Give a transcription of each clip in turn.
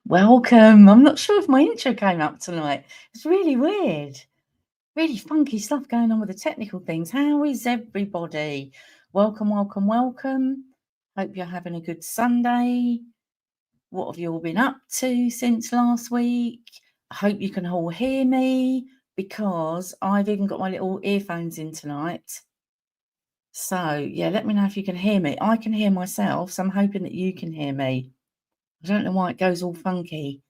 Welcome. I'm not sure if my intro came up tonight. It's really weird. Really funky stuff going on with the technical things. How is everybody? Welcome, welcome, welcome. Hope you're having a good Sunday. What have you all been up to since last week? I hope you can all hear me because I've even got my little earphones in tonight. So, yeah, let me know if you can hear me. I can hear myself, so I'm hoping that you can hear me. I don't know why it goes all funky.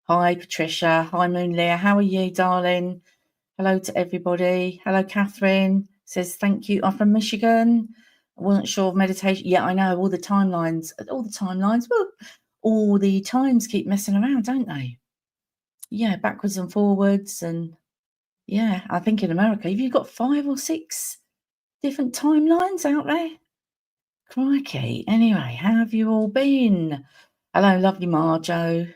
Hi, Patricia. Hi, Moon Leah. How are you, darling? Hello to everybody. Hello, Catherine. Says thank you. I'm from Michigan. I wasn't sure of meditation. Yeah, I know. All the timelines. Well, all the times keep messing around, don't they? Yeah, backwards and forwards. And yeah, I think in America, have you got 5 or 6 different timelines out there? Crikey. Anyway, how have you all been? Hello, lovely Marjo.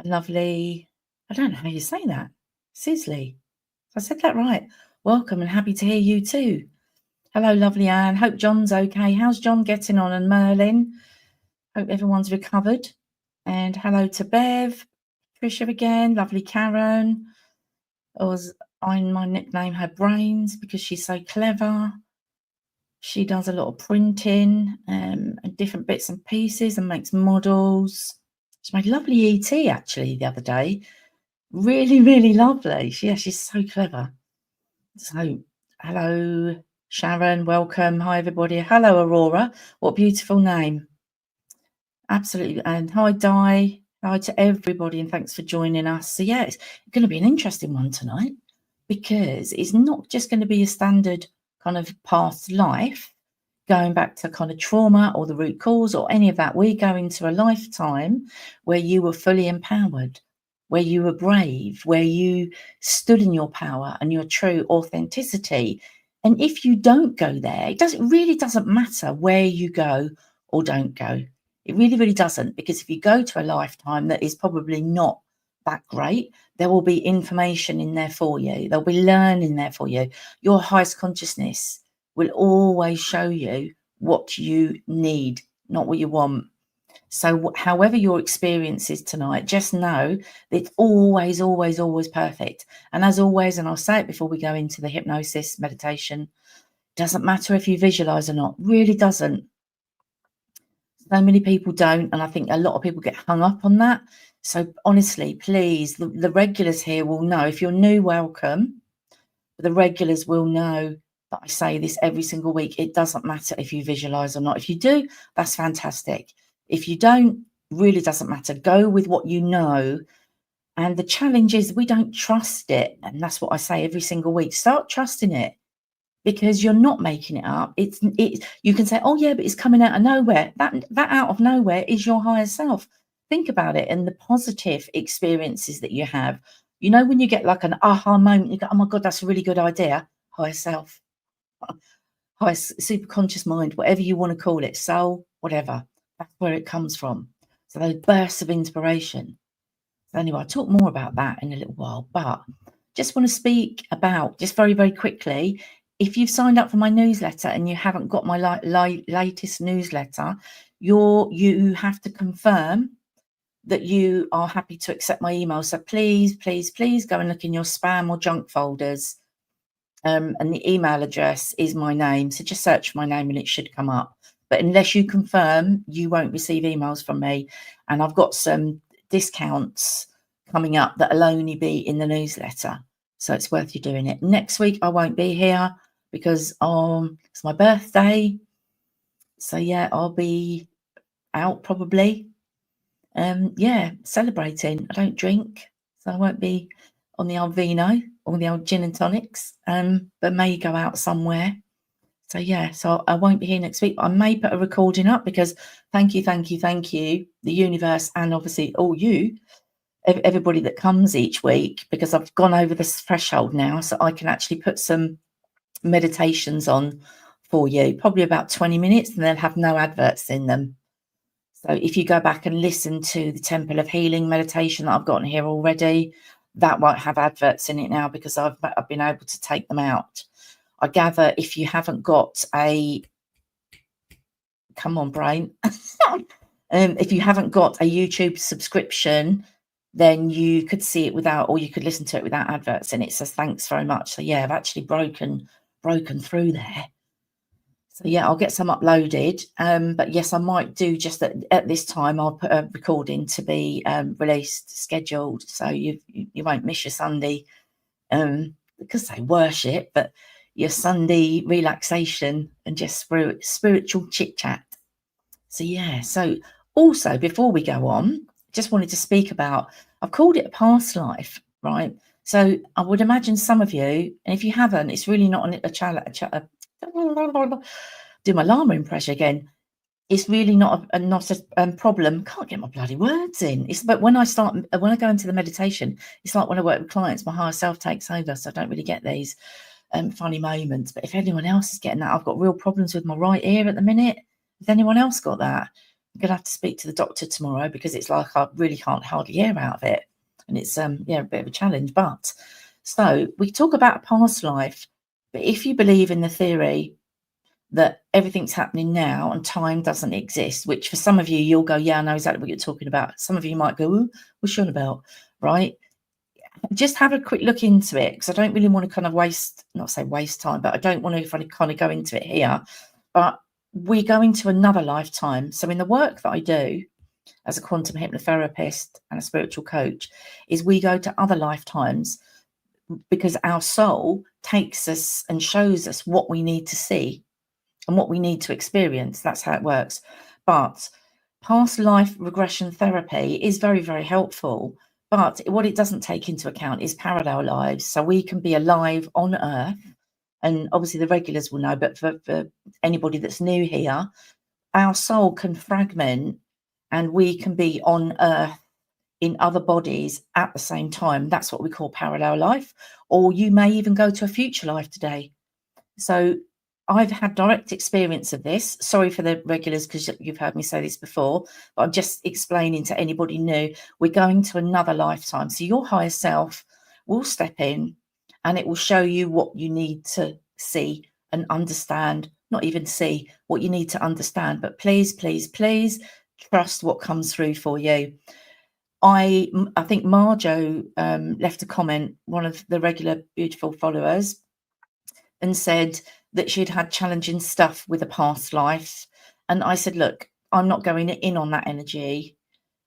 Lovely. I don't know how you say that. Sisley. I said that right. Welcome and happy to hear you too. Hello, lovely Anne. Hope John's okay. How's John getting on? And Merlin? Hope everyone's recovered. And hello to Bev. Trisha again. Lovely Karen. I my nickname her Brains because she's so clever. She does a lot of printing and different bits and pieces and makes models. She made lovely ET actually the other day. Really, really lovely. She's so clever. So, hello, Sharon. Welcome. Hi, everybody. Hello, Aurora. What a beautiful name. Absolutely. And hi, Di. Hi to everybody, and thanks for joining us. So, yeah, it's going to be an interesting one tonight because it's not just going to be a standard kind of past life, going back to kind of trauma or the root cause or any of that. We go into a lifetime where you were fully empowered, where you were brave, where you stood in your power and your true authenticity. And if you don't go there, it really doesn't matter where you go or don't go. It really, really doesn't, because if you go to a lifetime that is probably not that great, there will be information in there for you. There'll be learning there for you. Your highest consciousness will always show you what you need, not what you want. So however your experience is tonight, just know that it's always, always, always perfect. And as always, and I'll say it before we go into the hypnosis meditation, doesn't matter if you visualize or not, really doesn't. So many people don't, and I think a lot of people get hung up on that. So honestly, please, the regulars here will know. If you're new, welcome. The regulars will know that I say this every single week. It doesn't matter if you visualize or not. If you do, that's fantastic. If you don't, really doesn't matter. Go with what you know. And the challenge is we don't trust it. And that's what I say every single week. Start trusting it, because you're not making it up. You can say, oh yeah, but it's coming out of nowhere. That out of nowhere is your higher self. Think about it and the positive experiences that you have. You know, when you get like an aha moment, you go, oh my God, that's a really good idea. Higher self, higher superconscious mind, whatever you want to call it, soul, whatever. That's where it comes from. So those bursts of inspiration. So anyway, I'll talk more about that in a little while, but just want to speak about, just very, very quickly, if you've signed up for my newsletter and you haven't got my latest newsletter, you have to confirm that you are happy to accept my email. So please, please, please go and look in your spam or junk folders. And the email address is my name. So just search my name and it should come up. But unless you confirm, you won't receive emails from me. And I've got some discounts coming up that'll only be in the newsletter. So it's worth you doing it. Next week, I won't be here because it's my birthday. So yeah, I'll be out probably. Yeah, celebrating. I don't drink, so I won't be on the old vino or the old gin and tonics, but may go out somewhere. So yeah, so I won't be here next week. I may put a recording up because thank you, the universe, and obviously all you, everybody that comes each week, because I've gone over this threshold now, so I can actually put some meditations on for you, probably about 20 minutes, and they'll have no adverts in them. So if you go back and listen to the Temple of Healing meditation that I've gotten here already, that won't have adverts in it now because I've been able to take them out. I gather if you haven't got a, come on brain, If you haven't got a YouTube subscription, then you could see it without, or you could listen to it without adverts in it. So thanks very much. So yeah, I've actually broken through there. So yeah, I'll get some uploaded. But yes, I might do just at this time. I'll put a recording to be released, scheduled, so you won't miss your Sunday, because they worship, but your Sunday relaxation and just spiritual chit chat. So yeah. So also, before we go on, just wanted to speak about. I've called it a past life, right? So I would imagine some of you, and if you haven't, it's really not a challenge. Do my llama impression again. It's really not a problem. Can't get my bloody words in. It's but when I go into the meditation, it's like when I work with clients, my higher self takes over, so I don't really get these funny moments. But if anyone else is getting that, I've got real problems with my right ear at the minute. Has anyone else got that? I'm gonna have to speak to the doctor tomorrow because it's like I really can't hardly hear out of it, and it's yeah, a bit of a challenge. But so we talk about a past life, but if you believe in the theory that everything's happening now and time doesn't exist, which for some of you, you'll go, yeah, I know exactly what you're talking about. Some of you might go, ooh, what's you on about? Right? Just have a quick look into it, because I don't really want to kind of not say waste time, but I don't want to kind of go into it here. But we go into another lifetime. So in the work that I do as a quantum hypnotherapist and a spiritual coach, is we go to other lifetimes, because our soul takes us and shows us what we need to see and what we need to experience. That's how it works. But past life regression therapy is very, very helpful. But what it doesn't take into account is parallel lives. So we can be alive on Earth, and obviously the regulars will know, but for anybody that's new here, our soul can fragment and we can be on Earth in other bodies at the same time. That's what we call parallel life. Or you may even go to a future life today. So I've had direct experience of this. Sorry for the regulars, because you've heard me say this before, but I'm just explaining to anybody new. We're going to another lifetime. So your higher self will step in and it will show you what you need to see and understand, not even see, what you need to understand. But please, please, please trust what comes through for you. I think Marjo left a comment, one of the regular beautiful followers, and said that she'd had challenging stuff with a past life. And I said, look, I'm not going in on that energy.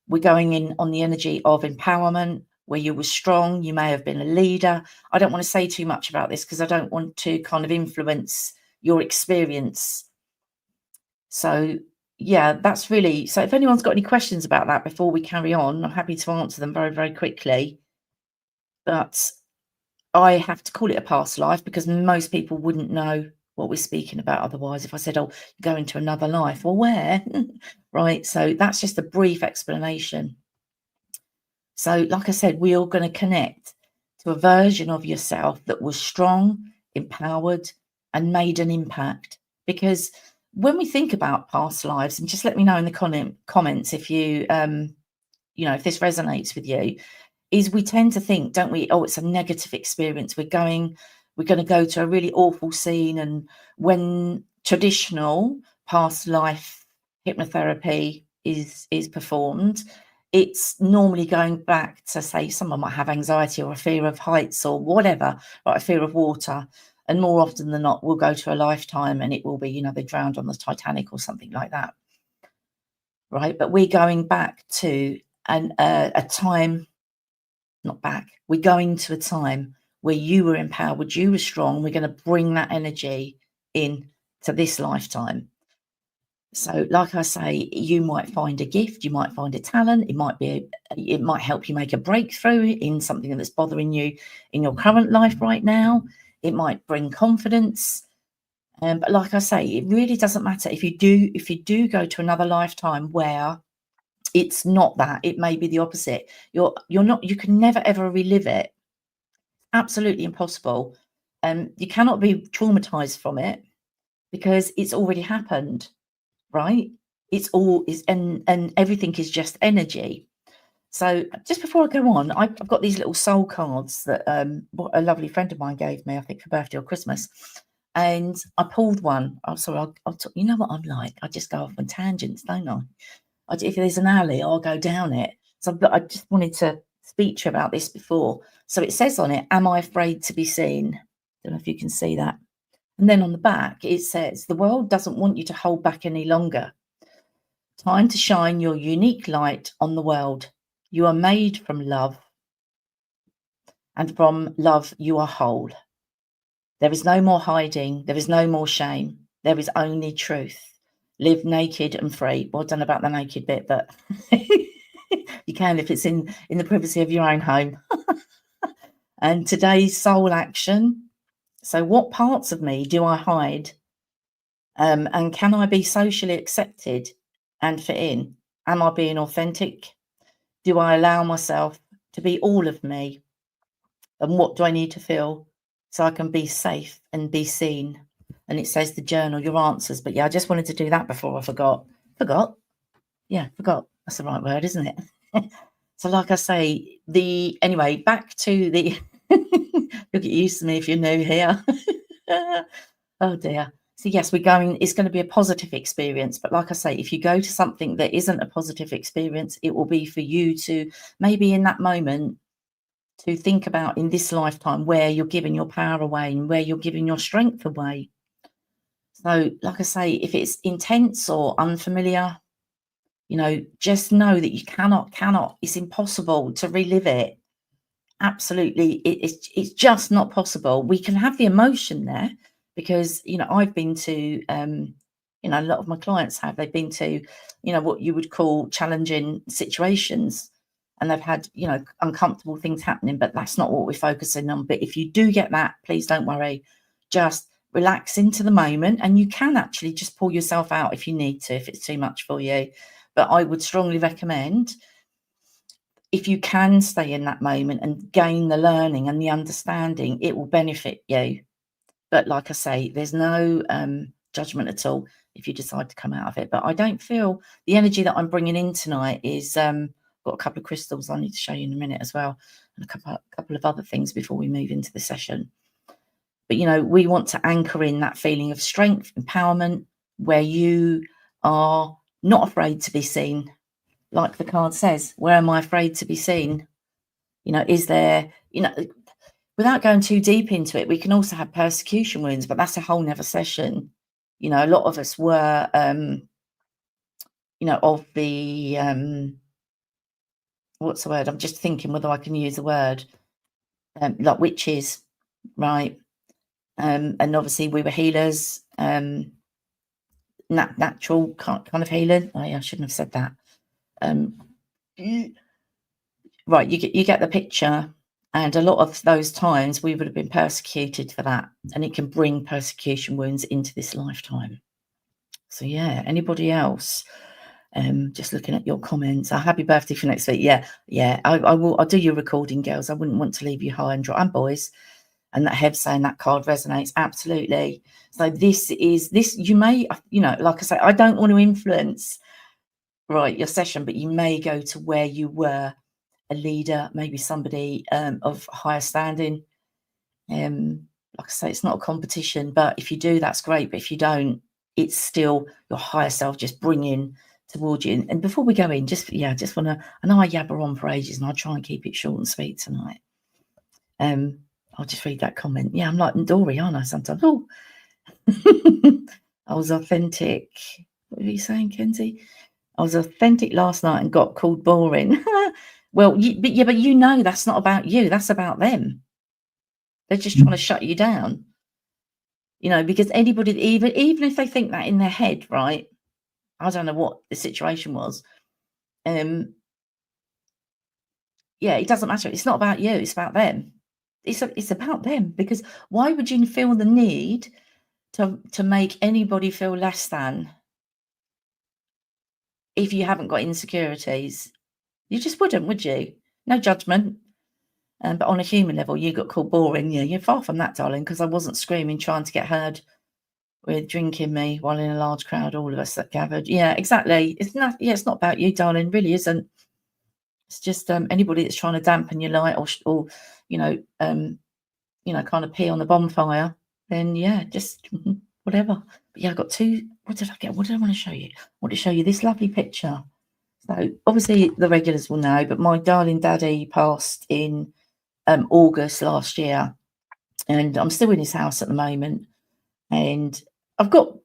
We're going in on the energy of empowerment, where you were strong. You may have been a leader. I don't want to say too much about this because I don't want to kind of influence your experience. So yeah, that's really, so if anyone's got any questions about that before we carry on, I'm happy to answer them very, very quickly. But I have to call it a past life because most people wouldn't know what we're speaking about otherwise. If I said, oh, go into another life, well, where? Right. So that's just a brief explanation. So like I said, we're all going to connect to a version of yourself that was strong, empowered, and made an impact. Because when we think about past lives, and just let me know in the comments if you, if this resonates with you, is we tend to think, don't we, oh, it's a negative experience. We're going to go to a really awful scene. And when traditional past life hypnotherapy is performed, it's normally going back to, say, someone might have anxiety or a fear of heights or whatever, like a fear of water. And more often than not, we'll go to a lifetime and it will be, they drowned on the Titanic or something like that. Right. But we're going back to a time, not back. We're going to a time where you were empowered, you were strong. We're going to bring that energy in to this lifetime. So like I say, you might find a gift, you might find a talent, it might help you make a breakthrough in something that's bothering you in your current life right now. It might bring confidence. But like I say, it really doesn't matter if you do go to another lifetime where it's not that. It may be the opposite. You can never ever relive it. Absolutely impossible. You cannot be traumatized from it because it's already happened, right? And everything is just energy. So just before I go on, I've got these little soul cards that a lovely friend of mine gave me, I think for birthday or Christmas. And I pulled one. I'm sorry, you know what I'm like. I just go off on tangents, don't I? If there's an alley, I'll go down it. So I just wanted to speak to you about this before. So it says on it, am I afraid to be seen? Don't know if you can see that. And then on the back, it says, the world doesn't want you to hold back any longer. Time to shine your unique light on the world. You are made from love, and from love you are whole. There is no more hiding. There is no more shame. There is only truth. Live naked and free. Well, I don't know about the naked bit, but you can if it's in the privacy of your own home. And today's soul action. So what parts of me do I hide? And can I be socially accepted and fit in? Am I being authentic? Do I allow myself to be all of me? And what do I need to feel so I can be safe and be seen? And it says the journal, your answers. But yeah, I just wanted to do that before I forgot. Forgot? Yeah, forgot. That's the right word, isn't it? So like I say, anyway, back to the you'll get used to me if you're new here. Oh dear. So yes, it's going to be a positive experience. But like I say, if you go to something that isn't a positive experience, it will be for you to maybe in that moment to think about in this lifetime where you're giving your power away and where you're giving your strength away. So like I say, if it's intense or unfamiliar, just know that you cannot, it's impossible to relive it. Absolutely. It's just not possible. We can have the emotion there because, I've been to, a lot of my clients they've been to, what you would call challenging situations and they've had, uncomfortable things happening, but that's not what we're focusing on. But if you do get that, please don't worry. Just relax into the moment and you can actually just pull yourself out if you need to, if it's too much for you. But I would strongly recommend if you can stay in that moment and gain the learning and the understanding, it will benefit you. But like I say, there's no judgment at all if you decide to come out of it. But I don't feel the energy that I'm bringing in tonight is got a couple of crystals I need to show you in a minute as well, and a couple of other things before we move into the session. But we want to anchor in that feeling of strength, empowerment, where you are not afraid to be seen. Like the card says, where am I afraid to be seen? Is there, without going too deep into it, we can also have persecution wounds, but that's a whole nother session. A lot of us were, of the, what's the word? I'm just thinking whether I can use the word, like witches, right? And obviously we were healers, natural kind of healing. Oh, yeah, I shouldn't have said that. Right, you get the picture. And a lot of those times we would have been persecuted for that. And it can bring persecution wounds into this lifetime. So yeah, anybody else? Just looking at your comments. Happy birthday for next week. Yeah. I'll do your recording, girls. I wouldn't want to leave you high and dry. And boys. And that Heb saying that card resonates. Absolutely. So this, you may, like I say, I don't want to influence, right, your session, but you may go to where you were a leader, maybe somebody of higher standing. Like I say, it's not a competition, but if you do, that's great. But if you don't, it's still your higher self just bringing towards you. And before we go in, just want to, I know I yabber on for ages and I'll try and keep it short and sweet tonight. I'll just read that comment. Yeah, I'm like Dory, aren't I, sometimes? Oh, I was authentic. What are you saying, Kenzie? I was authentic last night and got called boring. Well, but that's not about you. That's about them. They're just trying to shut you down. Because anybody, even if they think that in their head, right? I don't know what the situation was. Yeah, it doesn't matter. It's not about you. It's about them. It's about them, because why would you feel the need to make anybody feel less than if you haven't got insecurities? You just wouldn't, would you? No judgment. But on a human level, you got called boring. Yeah, you're far from that, darling, because I wasn't screaming trying to get heard with drinking me while in a large crowd, all of us that gathered. Yeah, exactly. It's not about you, darling. It really isn't. It's just anybody that's trying to dampen your light or kind of pee on the bonfire, then yeah, just whatever. But yeah, I got two. What did I get? What did I want to show you? I want to show you this lovely picture. So obviously the regulars will know, but my darling daddy passed in August last year, and I'm still in his house at the moment. And I've got,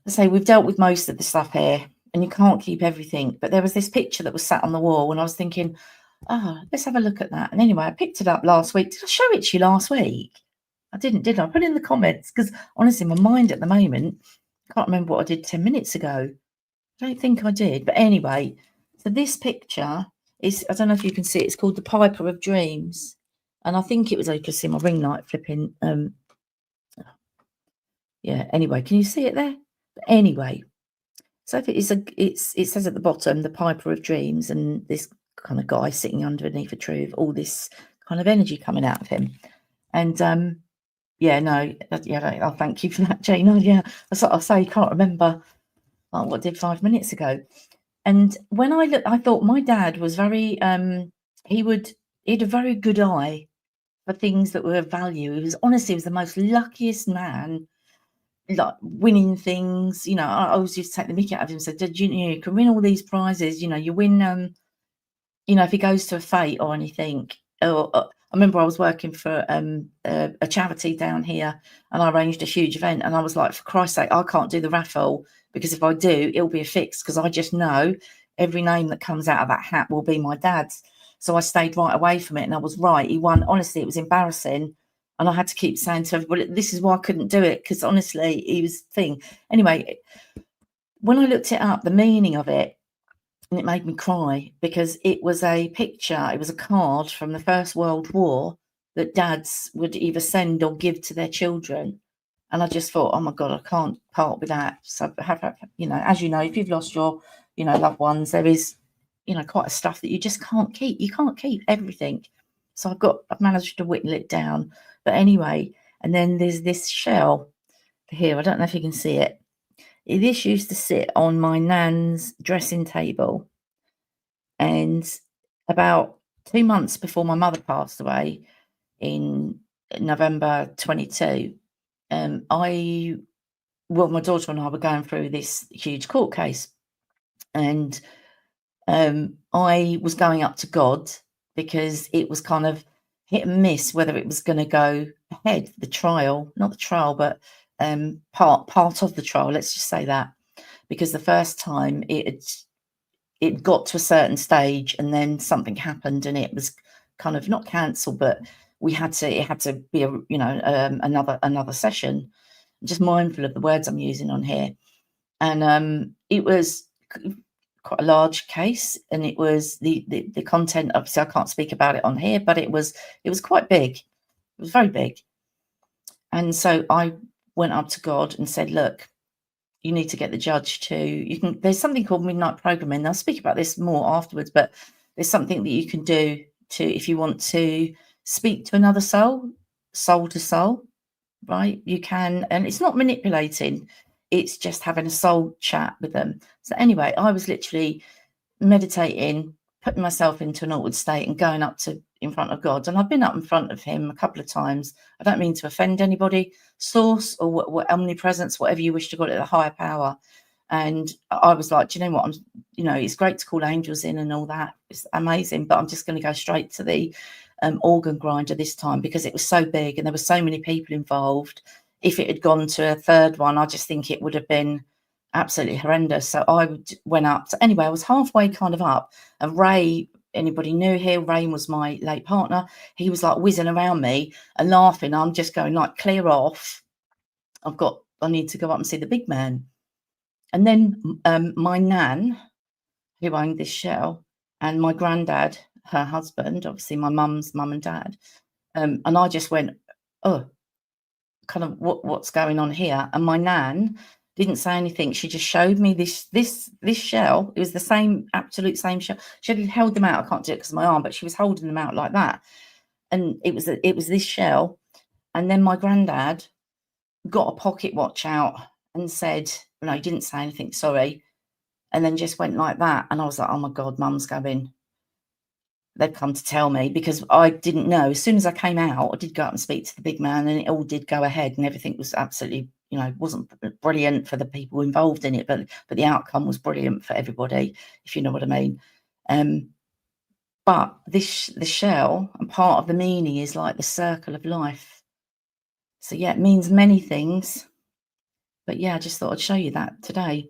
I say, we've dealt with most of the stuff here, and you can't keep everything. But there was this picture that was sat on the wall, and I was thinking, oh, let's have a look at that. And anyway, I picked it up last week. Did I show it to you last week? I didn't, did I? Put it in the comments, because honestly, my mind at the moment, I can't remember what I did 10 minutes ago. I don't think I did. But anyway, so this picture is, I don't know if you can see it, it's called The Piper of Dreams. And I think it was, I could see my ring light flipping. Yeah, anyway, can you see it there? But anyway, so if it is it says at the bottom, The Piper of Dreams, and this kind of guy sitting underneath a tree with all this kind of energy coming out of him. And yeah, no, yeah, I'll thank you for that, Gina. Yeah, I say you can't remember what I did 5 minutes ago. And when I looked, I thought my dad was very he had a very good eye for things that were of value. He was honestly, he was the most luckiest man, like winning things. You know, I always used to take the mickey out of him and said, "Did you can win all these prizes, you know, you win you know, if he goes to a fete or anything." Or I remember I was working for a charity down here, and I arranged a huge event, and I was like, for Christ's sake, I can't do the raffle, because if I do, it'll be a fix, because I just know every name that comes out of that hat will be my dad's. So I stayed right away from it, and I was right. He won. Honestly, it was embarrassing, and I had to keep saying to everybody, this is why I couldn't do it, because honestly, he was thing. Anyway, when I looked it up, the meaning of it, and it made me cry, because it was a picture, it was a card from the First World War that dads would either send or give to their children. And I just thought, oh my God, I can't part with that. So you know, as you know, if you've lost your, you know, loved ones, there is, you know, quite a stuff that you just can't keep. You can't keep everything. So I've managed to whittle it down. But anyway, and then there's this shell here. I don't know if you can see it. This used to sit on my nan's dressing table, and about 2 months before my mother passed away in November 22, my daughter and I were going through this huge court case, and I was going up to God, because it was kind of hit and miss whether it was going to go ahead, the trial, not the trial, but part of the trial, let's just say that, because the first time it got to a certain stage, and then something happened, and it was kind of not cancelled, but it had to be a, you know, another session. I'm just mindful of the words I'm using on here. And it was quite a large case, and it was the content, obviously I can't speak about it on here, but it was quite big. It was very big. And so I went up to God and said, look, you need to get the judge to, there's something called midnight programming. I'll speak about this more afterwards, but there's something that you can do to, if you want to speak to another soul to soul, right? You can, and it's not manipulating, it's just having a soul chat with them. So anyway, I was literally meditating, putting myself into an altered state and going up to in front of God. And I've been up in front of him a couple of times. I don't mean to offend anybody, source or what omnipresence, whatever you wish to call it, a higher power. And I was like, do you know what? It's great to call angels in and all that. It's amazing, but I'm just going to go straight to the organ grinder this time, because it was so big and there were so many people involved. If it had gone to a third one, I just think it would have been absolutely horrendous. So I went up. So anyway, I was halfway kind of up, and Ray, anybody new here, Ray was my late partner. He was like whizzing around me and laughing. I'm just going like, clear off. I need to go up and see the big man. And then my nan, who owned this shell, and my granddad, her husband, obviously my mum's mum and dad, and I just went, oh, kind of what's going on here? And my nan didn't say anything. She just showed me this shell. It was the same, absolute same shell. She had held them out. I can't do it because of my arm, but she was holding them out like that. And it was this shell. And then my granddad got a pocket watch out and said, no, he didn't say anything, sorry. And then just went like that. And I was like, oh my God, mum's going. They've come to tell me, because I didn't know. As soon as I came out, I did go up and speak to the big man, and it all did go ahead, and everything was absolutely you know, wasn't brilliant for the people involved in it, but the outcome was brilliant for everybody, if you know what I mean. But the shell, and part of the meaning is like the circle of life. So yeah, it means many things. But yeah, I just thought I'd show you that today.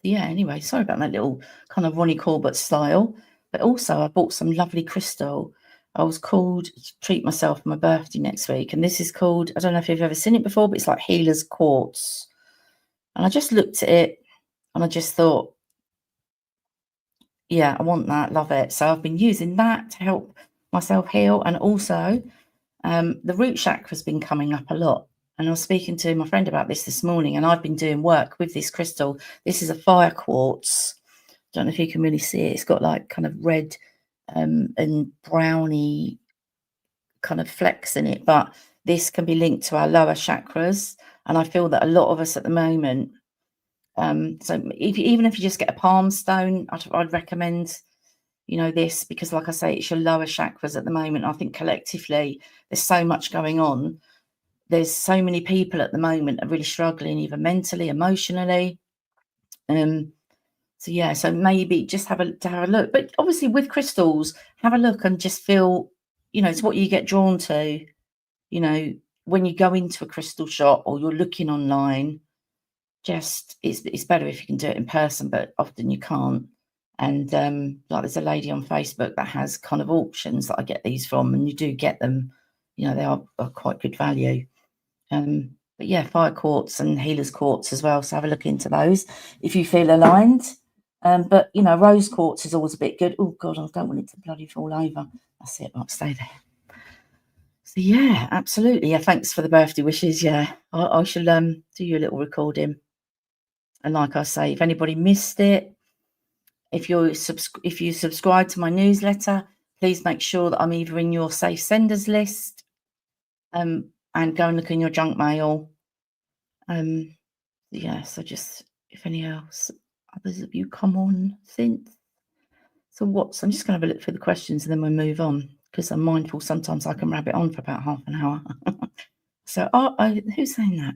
Yeah, anyway, sorry about that little kind of Ronnie Corbett style. But also I bought some lovely crystal. I was called to treat myself for my birthday next week. And this is called, I don't know if you've ever seen it before, but it's like healer's quartz. And I just looked at it and I just thought, yeah, I want that, love it. So I've been using that to help myself heal. And also the root chakra has been coming up a lot. And I was speaking to my friend about this morning, and I've been doing work with this crystal. This is a fire quartz. Don't know if you can really see it. It's got like kind of red and browny kind of flecks in it, but this can be linked to our lower chakras. And I feel that a lot of us at the moment, so even if you just get a palm stone, I'd recommend, you know, this, because like I say, it's your lower chakras at the moment. I think collectively there's so much going on. There's so many people at the moment are really struggling, either mentally, emotionally. So yeah, so maybe just have a look. But obviously with crystals, have a look and just feel, you know, it's what you get drawn to. You know, when you go into a crystal shop or you're looking online, just it's better if you can do it in person, but often you can't. And like there's a lady on Facebook that has kind of auctions that I get these from, and you do get them, you know, they are quite good value. But yeah, fire quartz and healer's quartz as well. So have a look into those if you feel aligned. But you know, rose quartz is always a bit good. Oh God, I don't want it to bloody fall over. That's it, might stay there. So yeah, absolutely. Yeah, thanks for the birthday wishes. Yeah, I shall do you a little recording. And like I say, if anybody missed it, if you subscribe to my newsletter, please make sure that I'm either in your safe senders list, and go and look in your junk mail. Yeah, so just if any others of you come on since. So I'm just going to have a look through the questions and then we'll move on, because I'm mindful sometimes I can rabbit on for about half an hour. So who's saying that?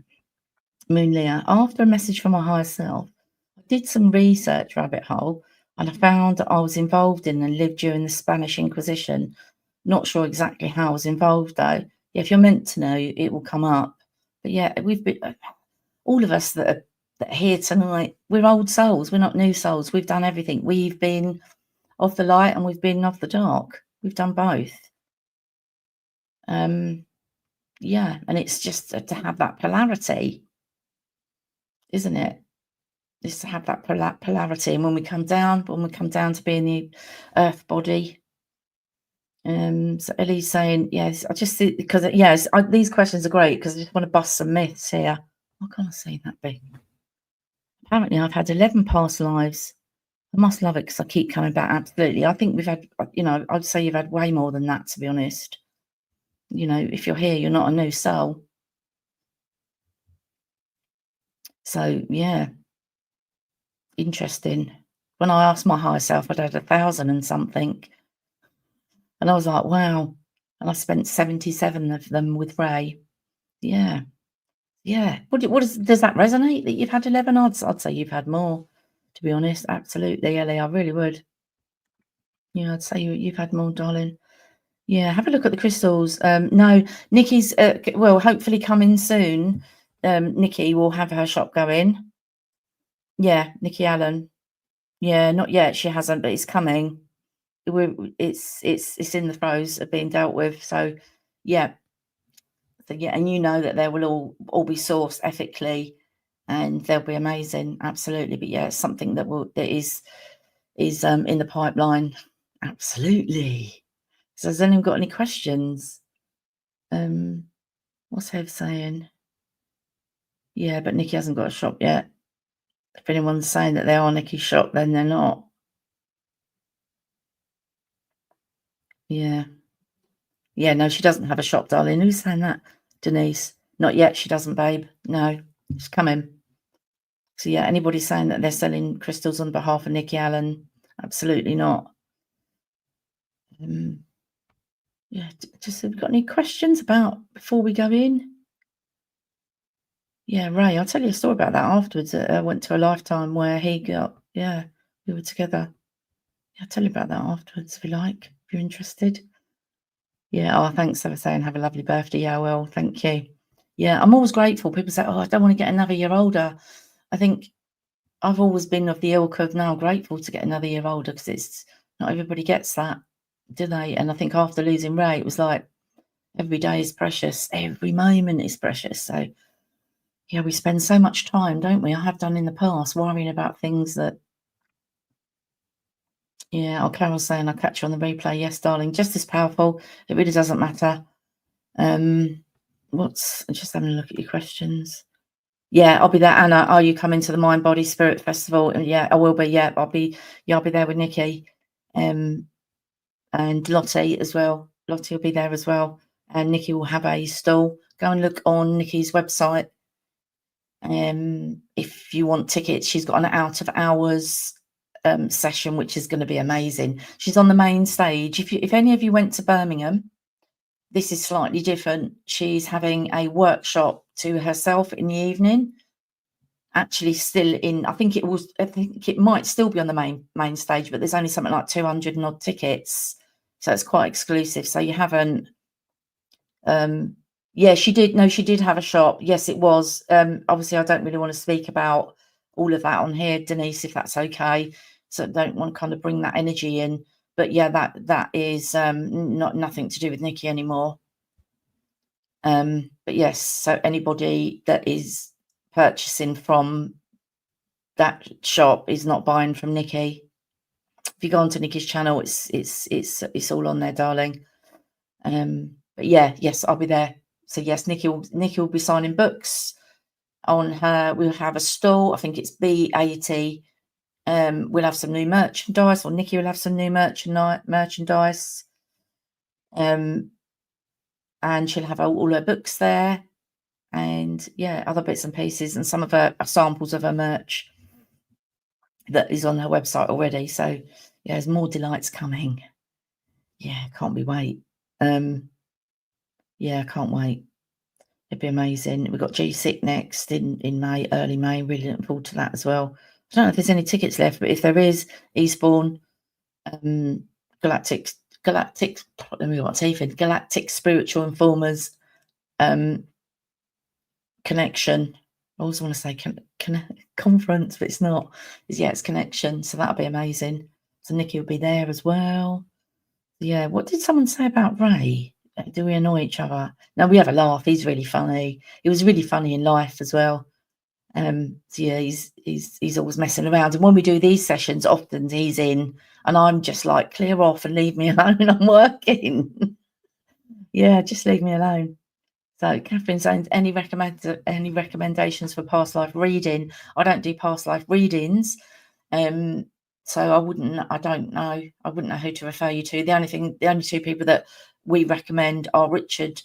Moon Leah. After a message from my higher self, I did some research rabbit hole and I found that I was involved in and lived during the Spanish Inquisition. Not sure exactly how I was involved though. Yeah, if you're meant to know, it will come up. But yeah, we've been all of us that are here tonight, we're old souls. We're not new souls. We've done everything. We've been of the light and we've been of the dark. We've done both. Yeah, and it's just to have that polarity, isn't it? Is to have that polarity. And when we come down to being the earth body. So Ellie's saying, yes, I just see, because yes, these questions are great because I just want to bust some myths here. What can I say that be? Apparently I've had 11 past lives. I must love it because I keep coming back. Absolutely. I think we've had, you know, I'd say you've had way more than that, to be honest. You know, if you're here, you're not a new soul. So yeah, interesting. When I asked my higher self, I'd had 1,000 and something. And I was like, wow. And I spent 77 of them with Ray. Yeah. Yeah. Does that resonate that you've had 11 odds? I'd say you've had more, to be honest. Absolutely, Ellie. I really would. Yeah, I'd say you've had more, darling. Yeah, have a look at the crystals. No, Nikki's, well, hopefully coming soon. Nikki will have her shop going. Yeah, Nikki Allen. Yeah, not yet. She hasn't, but it's coming. It's in the throes of being dealt with. So, yeah. So, yeah, and you know that they will all be sourced ethically, and they'll be amazing. Absolutely. But yeah, it's something that is in the pipeline. Absolutely. So, has anyone got any questions? What's Hev saying? Yeah, but Nikki hasn't got a shop yet. If anyone's saying that they are Nikki's shop, then they're not. Yeah. Yeah, no, she doesn't have a shop, darling. Who's saying that? Denise. Not yet, she doesn't, babe. No, she's coming. So yeah, anybody saying that they're selling crystals on behalf of Nikki Allen, absolutely not. Yeah, just have you got any questions about before we go in? Yeah, Ray, I'll tell you a story about that afterwards. I went to a lifetime where he got, yeah, we were together. Yeah, I'll tell you about that afterwards if you like, if you're interested. Yeah, oh, thanks for saying have a lovely birthday. Yeah, well, thank you. Yeah, I'm always grateful. People say, oh, I don't want to get another year older. I think I've always been of the ilk of now grateful to get another year older because it's not everybody gets that, do they? And I think after losing Ray, it was like every day is precious, every moment is precious. So yeah, we spend so much time, don't we? I have done in the past worrying about things that, yeah, oh, Carol's saying I'll catch you on the replay. Yes, darling, just as powerful. It really doesn't matter. What's just having a look at your questions. Yeah, I'll be there. Anna, are you coming to the Mind Body Spirit Festival? And yeah, I will be. Yeah, I'll be there with Nikki. And Lottie as well. Lottie will be there as well. And Nikki will have a stall. Go and look on Nikki's website. If you want tickets, she's got an out of hours session, which is going to be amazing. She's on the main stage. If any of you went to Birmingham, this is slightly different. She's having a workshop to herself in the evening. Actually, still in. I think it might still be on the main stage, but there's only something like 200 and odd tickets, so it's quite exclusive. So you haven't. Yeah, she did. No, she did have a shop. Yes, it was. Obviously, I don't really want to speak about all of that on here, Denise, if that's okay. So I don't want to kind of bring that energy in. But yeah, that is nothing to do with Nikki anymore. But yes, so anybody that is purchasing from that shop is not buying from Nikki. If you go onto Nikki's channel, it's all on there, darling. But yeah, yes, I'll be there. So yes, Nikki will be signing books on her. We'll have a stall. I think it's B80. We'll have some new merchandise, or Nikki will have some new merchandise. And she'll have all her books there, and yeah, other bits and pieces, and some of her samples of her merch that is on her website already. So yeah, there's more delights coming. Yeah, can't be wait. Yeah, can't wait. It'd be amazing. We've got G6 next in May, early May. Really looking forward to that as well. I don't know if there's any tickets left, but if there is, Eastbourne, Galactic, let me what's even Galactic Spiritual Informers, Connection. I always want to say conference, but it's not. It's Connection. So that'll be amazing. So Nikki will be there as well. Yeah. What did someone say about Ray? Do we annoy each other? No, we have a laugh. He's really funny. He was really funny in life as well. So yeah, he's always messing around. And when we do these sessions, often he's in, and I'm just like, clear off and leave me alone. I'm working. Yeah, just leave me alone. So Catherine's saying, any recommendations for past life reading? I don't do past life readings. So I don't know. I wouldn't know who to refer you to. The only two people that we recommend are Richard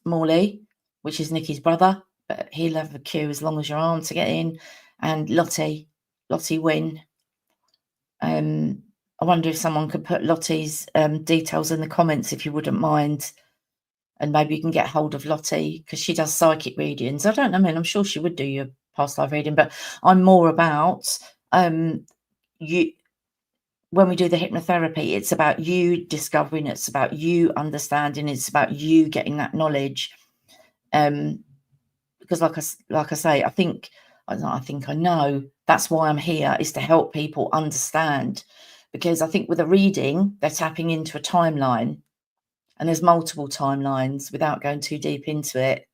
Morley, which is Nikki's brother, but he'll have a queue as long as your arm to get in, and Lottie Wynne. I wonder if someone could put Lottie's details in the comments, if you wouldn't mind, and maybe you can get hold of Lottie, because she does psychic readings. I don't know, I mean, I'm sure she would do your past life reading, but I'm more about you. When we do the hypnotherapy, it's about you discovering, it's about you understanding, it's about you getting that knowledge. Because like I say, I know that's why I'm here, is to help people understand. Because I think with a reading, they're tapping into a timeline, and there's multiple timelines without going too deep into it.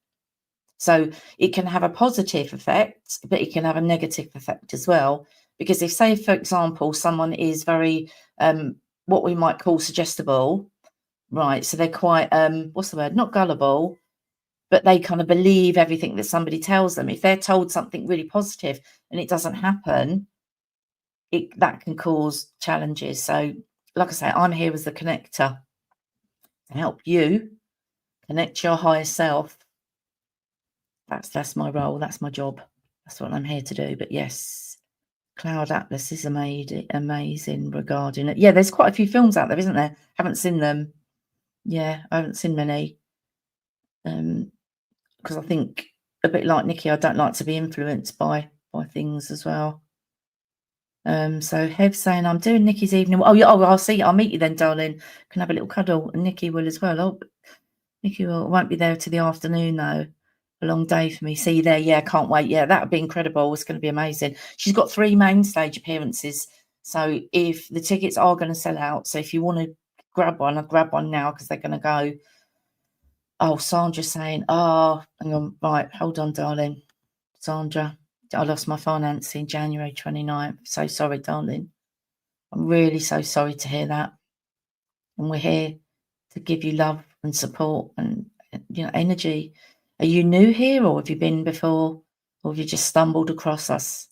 So it can have a positive effect, but it can have a negative effect as well. Because if, say, for example, someone is very, what we might call suggestible, right? So they're quite, what's the word? Not gullible, but they kind of believe everything that somebody tells them. If they're told something really positive and it doesn't happen, that can cause challenges. So, like I say, I'm here as the connector to help you connect your higher self. That's my role. That's my job. That's what I'm here to do. But yes, Cloud Atlas is amazing regarding it. Yeah, there's quite a few films out there, isn't there? Haven't seen them. Yeah, I haven't seen many. Because I think a bit like Nikki, I don't like to be influenced by things as well. So Hev saying, I'm doing Nikki's evening. Oh, yeah, I'll meet you then, darling. Can have a little cuddle, and Nikki will as well. Oh, Nikki won't be there till the afternoon though. A long day for me. See you there. Yeah, can't wait. Yeah, that would be incredible. It's going to be amazing. She's got 3 main stage appearances. So if the tickets are going to sell out, so if you want to grab one, I'll grab one now because they're going to go. Oh, Sandra's saying, oh, hang on. Right, hold on, darling. Sandra, I lost my finance in January 29th. So sorry, darling. I'm really so sorry to hear that. And we're here to give you love and support and, you know, energy. Are you new here, or have you been before, or have you just stumbled across us?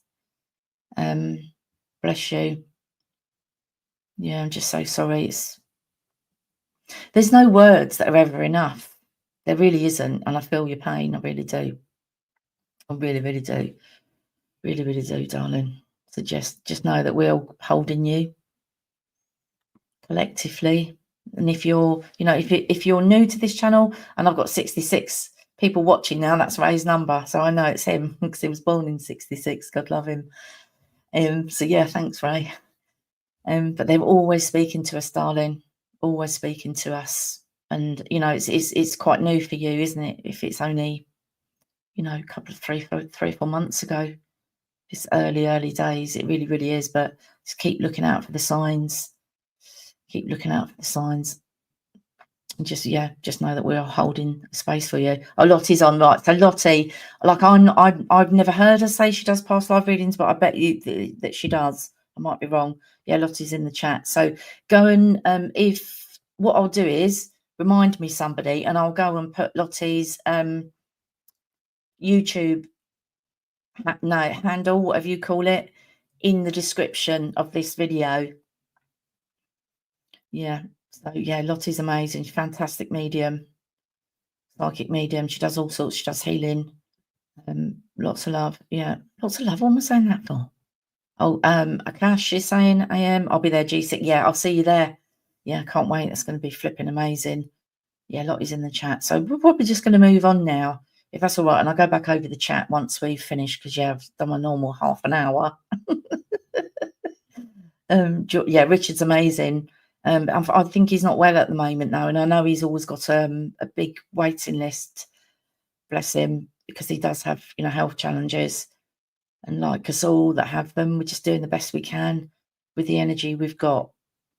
Bless you. Yeah, I'm just so sorry. There's no words that are ever enough. There really isn't, and I feel your pain. I really do. I really, really do. Really, really do, darling. So just know that we're all holding you collectively. And if you're, you know, if you're new to this channel, and I've got 66 people watching now, that's Ray's number, so I know it's him because he was born in 66. God love him. So yeah, thanks, Ray. But they're always speaking to us, darling. Always speaking to us, and you know, it's quite new for you, isn't it? If it's only, you know, a couple of 3-4 months ago, it's early days. It really, really is. But just keep looking out for the signs. Keep looking out for the signs. And just know that we're holding space for you. Oh, Lottie's on, right? So Lottie, like I've never heard her say she does past live readings, but I bet you that she does. I might be wrong. Yeah, Lottie's in the chat. So go and if what I'll do is remind me somebody, and I'll go and put Lottie's YouTube handle, whatever you call it, in the description of this video. Yeah. So yeah, Lottie's amazing. She's fantastic medium, psychic medium. She does all sorts. She does healing. Lots of love. Yeah, lots of love. What am I saying that for? Oh, Akash is saying I'll be there, G6. Yeah, I'll see you there. Yeah, can't wait. That's going to be flipping amazing. Yeah, Lottie's in the chat. So we're probably just going to move on now, if that's all right. And I'll go back over the chat once we've finished, because yeah, I've done my normal half an hour. Yeah, Richard's amazing. I think he's not well at the moment though, and I know he's always got a big waiting list. Bless him, because he does have, you know, health challenges, and like us all that have them, we're just doing the best we can with the energy we've got.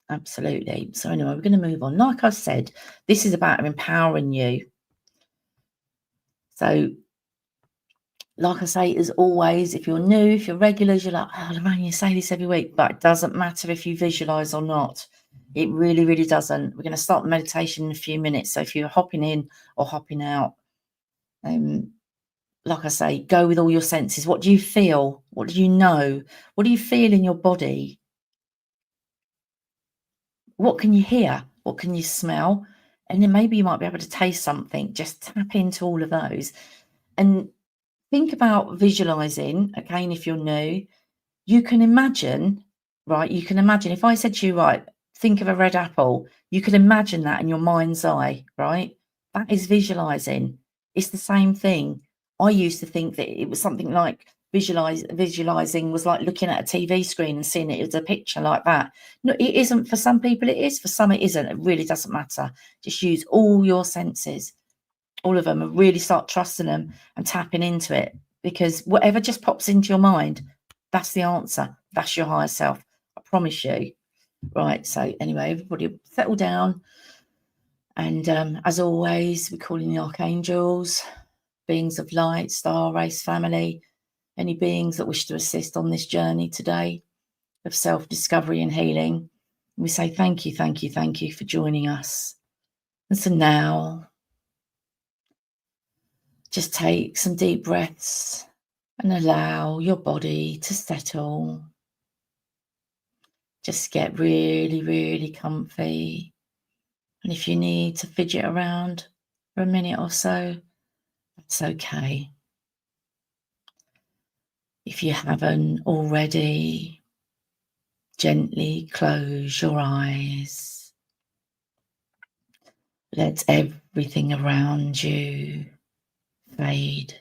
Absolutely. So anyway, we're going to move on. Like I said, this is about empowering you. So like I say, as always, if you're new, if you're regulars, you're like, oh, Lorraine, you say this every week, but it doesn't matter if you visualize or not. It really, really doesn't. We're going to start the meditation in a few minutes. So if you're hopping in or hopping out, like I say, go with all your senses. What do you feel? What do you know? What do you feel in your body? What can you hear? What can you smell? And then maybe you might be able to taste something. Just tap into all of those and think about visualizing. Again, if you're new, you can imagine, right? You can imagine if I said to you, right, think of a red apple, you could imagine that in your mind's eye, right? That is visualizing. It's the same thing. I used to think that it was something like visualizing was like looking at a TV screen and seeing it as a picture like that. No, it isn't. For some people it is, for some it isn't. It really doesn't matter. Just use all your senses, all of them, and really start trusting them and tapping into it, because whatever just pops into your mind, that's the answer. That's your higher self. I promise you. Right. So anyway, everybody settle down. And as always, we call in the archangels, beings of light, star race family, any beings that wish to assist on this journey today of self-discovery and healing. We say thank you, thank you, thank you for joining us. And so now, just take some deep breaths and allow your body to settle. Just get really, really comfy. And if you need to fidget around for a minute or so, that's okay. If you haven't already, gently close your eyes. Let everything around you fade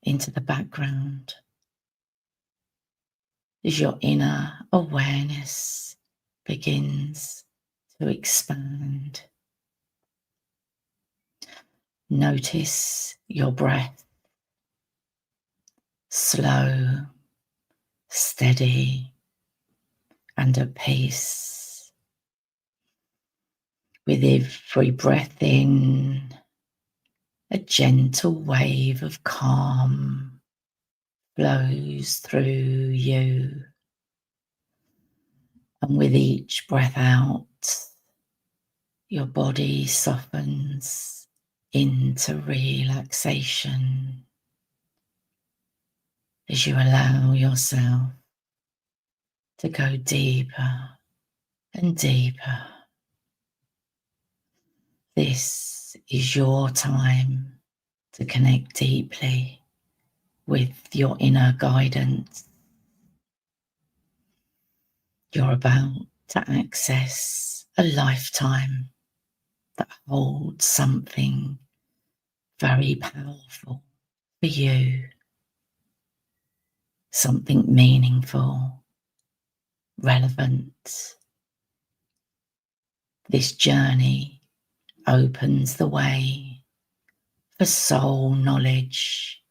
into the background as your inner awareness begins to expand. Notice your breath, slow, steady, and at peace. With every breath in, a gentle wave of calm flows through you. And with each breath out, your body softens into relaxation as you allow yourself to go deeper and deeper. This is your time to connect deeply with your inner guidance. You're about to access a lifetime that holds something very powerful for you, something meaningful, relevant. This journey opens the way for soul knowledge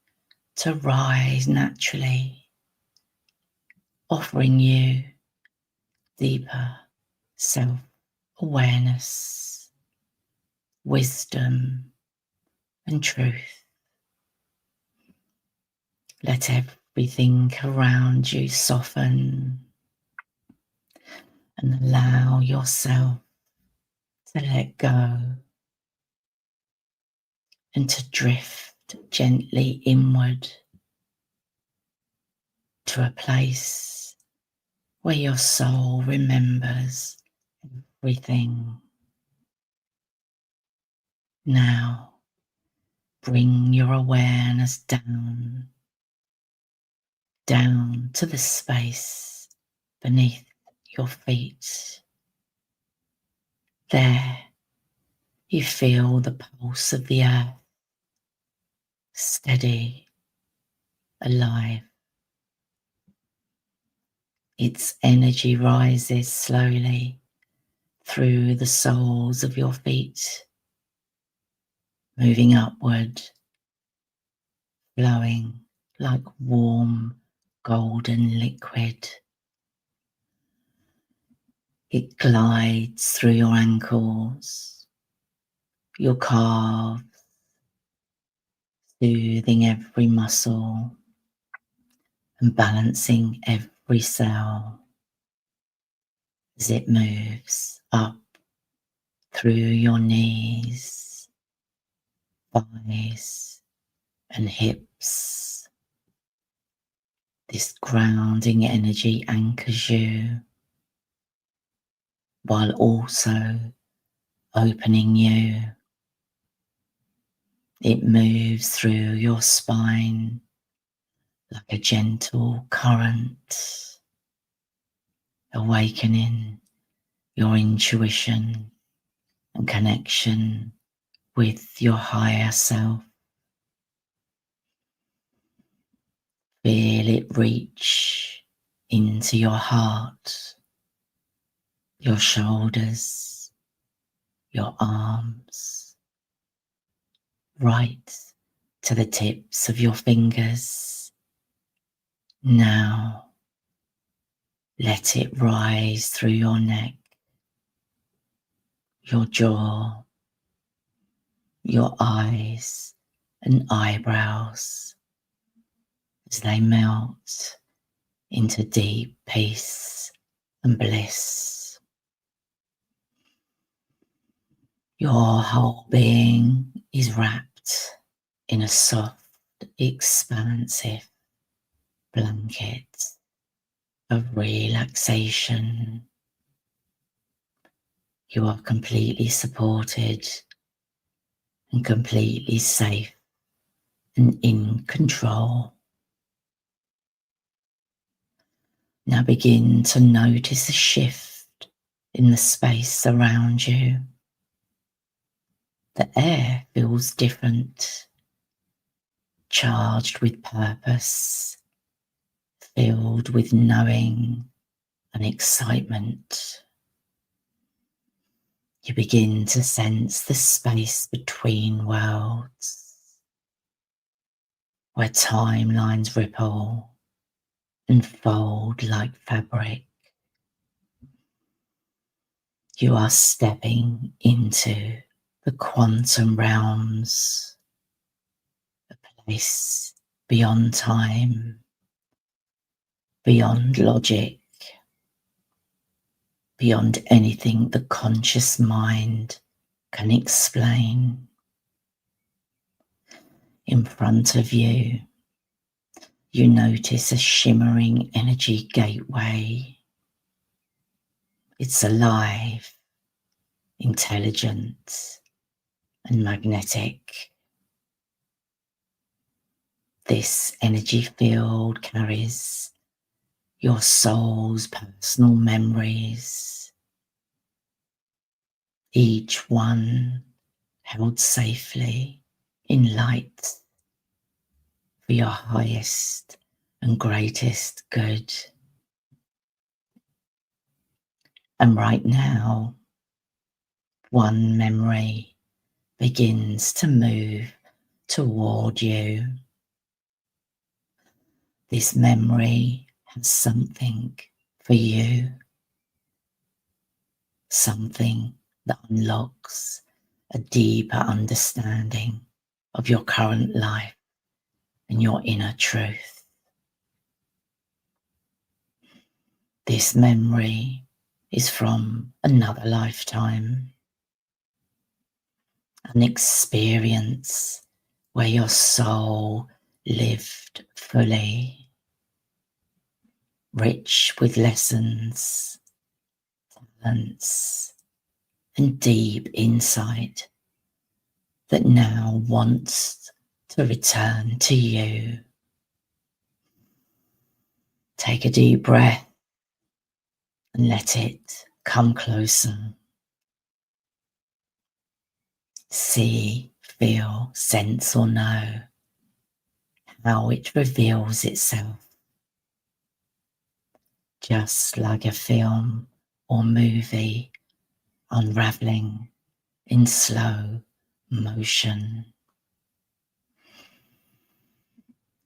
to rise naturally, offering you deeper self-awareness, wisdom, and truth. Let everything around you soften and allow yourself to let go and to drift gently inward to a place where your soul remembers everything. Now, bring your awareness down to the space beneath your feet. There, you feel the pulse of the earth, steady, alive. Its energy rises slowly through the soles of your feet, moving upward, flowing like warm golden liquid. It glides through your ankles, your calves, soothing every muscle and balancing every cell as it moves up through your knees, thighs, and hips. This grounding energy anchors you while also opening you. It moves through your spine like a gentle current, awakening your intuition and connection with your higher self. Feel it reach into your heart, your shoulders, your arms, right to the tips of your fingers. Now, let it rise through your neck, your jaw, your eyes and eyebrows as they melt into deep peace and bliss. Your whole being is wrapped in a soft, expansive blanket of relaxation. You are completely supported and completely safe and in control. Now begin to notice a shift in the space around you. The air feels different. charged with purpose, filled with knowing and excitement. You begin to sense the space between worlds, where timelines ripple and fold like fabric. You are stepping into the quantum realms, a place beyond time, beyond logic, beyond anything the conscious mind can explain. In front of you, you notice a shimmering energy gateway. It's alive, intelligent, and magnetic. This energy field carries your soul's personal memories, each one held safely in light for your highest and greatest good. And right now, one memory begins to move toward you. This memory has something for you, something that unlocks a deeper understanding of your current life and your inner truth. This memory is from another lifetime, an experience where your soul lived fully, rich with lessons, talents, and deep insight that now wants to return to you. Take a deep breath and let it come closer. See, feel, sense, or know how it reveals itself, just like a film or movie unraveling in slow motion.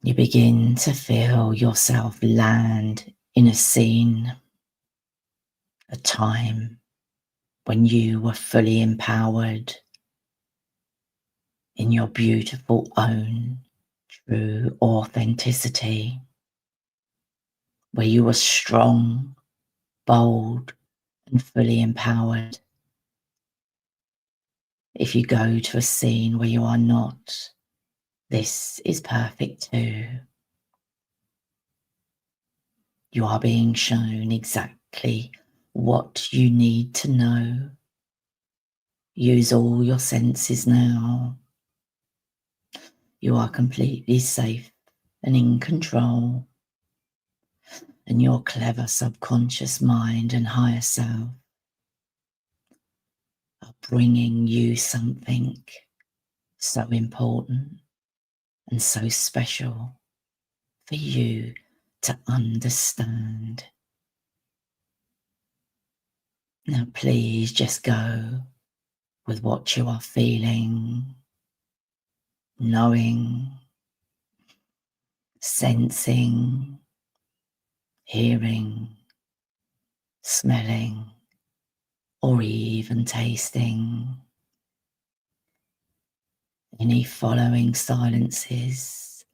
You begin to feel yourself land in a scene, a time when you were fully empowered in your beautiful own true authenticity, where you were strong, bold, and fully empowered. If you go to a scene where you are not, this is perfect too. You are being shown exactly what you need to know. Use all your senses now. You are completely safe and in control, and your clever subconscious mind and higher self are bringing you something so important and so special for you to understand. Now, please just go with what you are feeling, knowing, sensing, hearing, smelling, or even tasting. Any following silences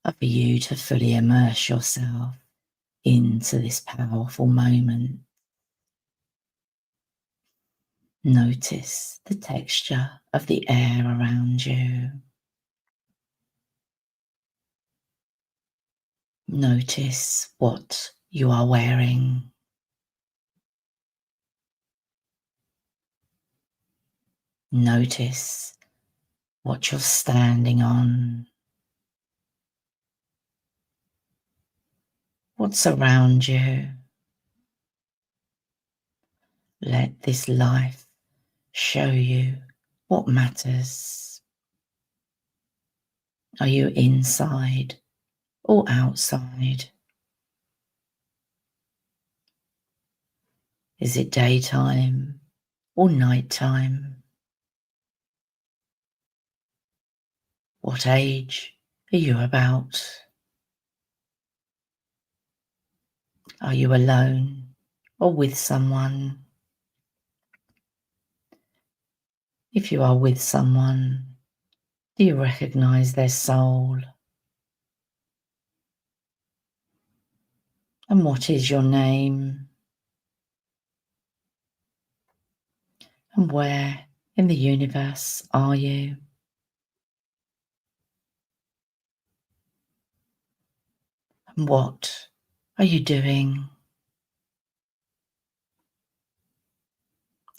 are for you to fully immerse yourself into this powerful moment. Notice the texture of the air around you. Notice what you are wearing. Notice what you're standing on. What's around you. Let this life show you what matters. Are you inside or outside? Is it daytime or nighttime? What age are you about? Are you alone or with someone? If you are with someone, do you recognize their soul? And what is your name? And where in the universe are you? And what are you doing?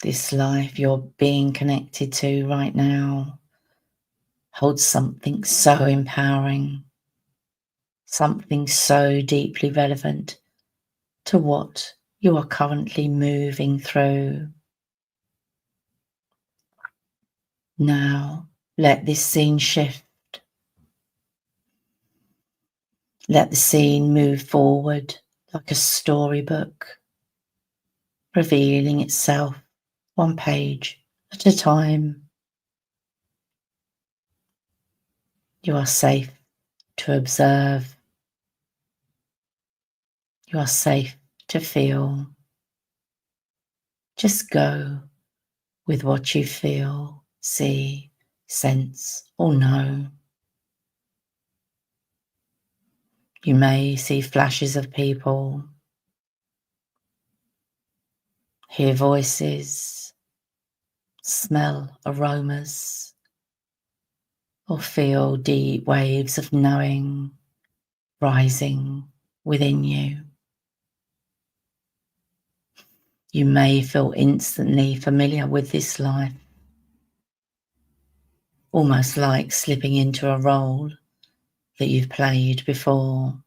This life you're being connected to right now holds something so empowering, something so deeply relevant to what you are currently moving through. Now, let this scene shift. Let the scene move forward like a storybook, revealing itself one page at a time. You are safe to observe. You are safe to feel. Just go with what you feel, see, sense, or know. You may see flashes of people, hear voices, smell aromas, or feel deep waves of knowing rising within you. You may feel instantly familiar with this life, almost like slipping into a role that you've played before.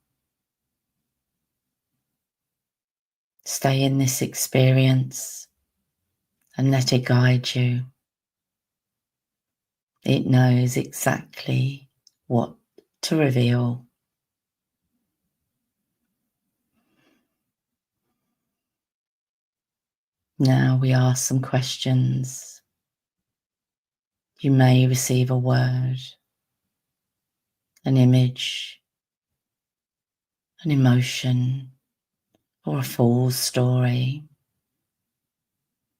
Stay in this experience and let it guide you. It knows exactly what to reveal. Now we ask some questions. You may receive a word, an image, an emotion, or a full story.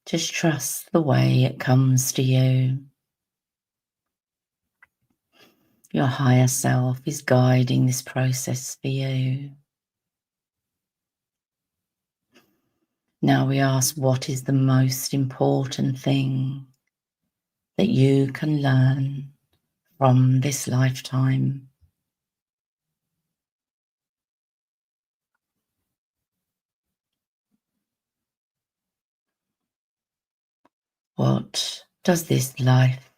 Just trust the way it comes to you. Your higher self is guiding this process for you. Now we ask, what is the most important thing that you can learn from this lifetime? What does this life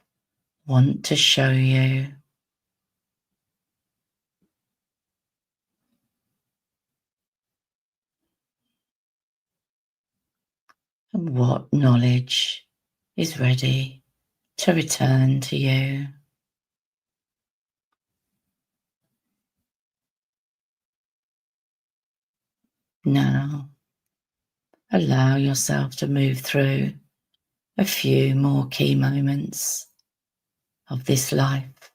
want to show you? And what knowledge is ready to return to you? Now, allow yourself to move through a few more key moments of this life,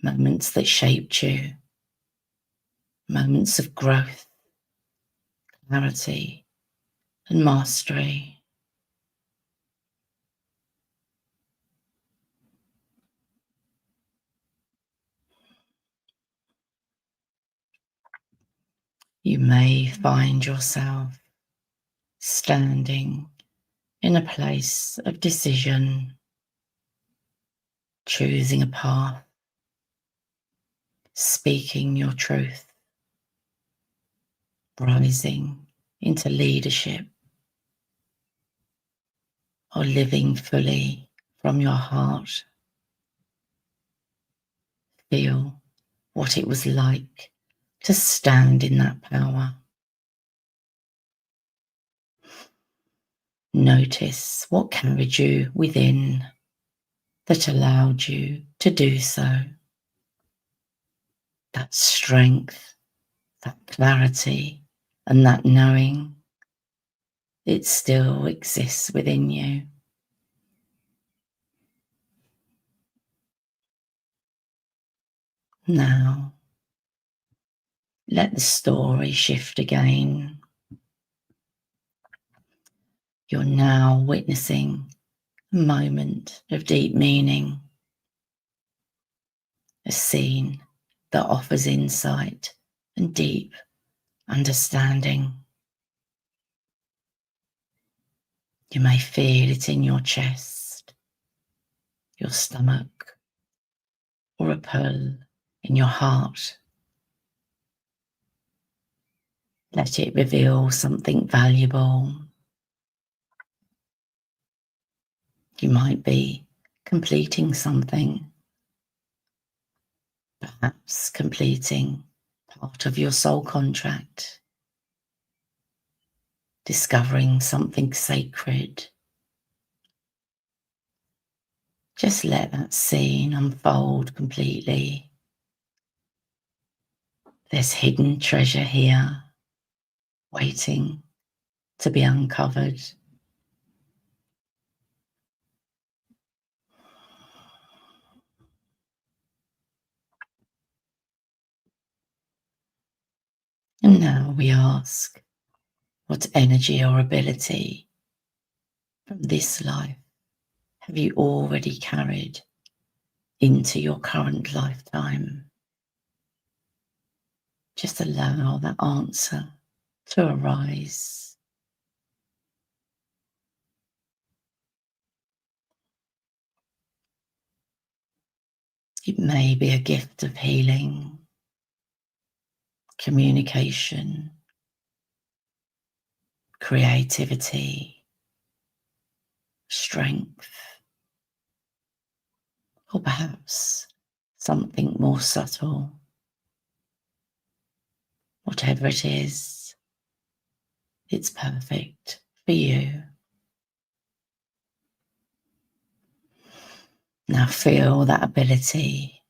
moments that shaped you, moments of growth, clarity, and mastery. You may find yourself standing in a place of decision, choosing a path, speaking your truth, rising into leadership, or living fully from your heart. Feel what it was like to stand in that power. Notice what carried you within that allowed you to do so. That strength, that clarity, and that knowing, it still exists within you. Now, let the story shift again. You're now witnessing a moment of deep meaning, a scene that offers insight and deep understanding. You may feel it in your chest, your stomach, or a pull in your heart. Let it reveal something valuable. You might be completing something, perhaps completing part of your soul contract, discovering something sacred. Just let that scene unfold completely. There's hidden treasure here, waiting to be uncovered. And now we ask, what energy or ability from this life have you already carried into your current lifetime? Just allow that answer to arise. It may be a gift of healing, communication, creativity, strength, or perhaps something more subtle. Whatever it is, it's perfect for you. Now feel that ability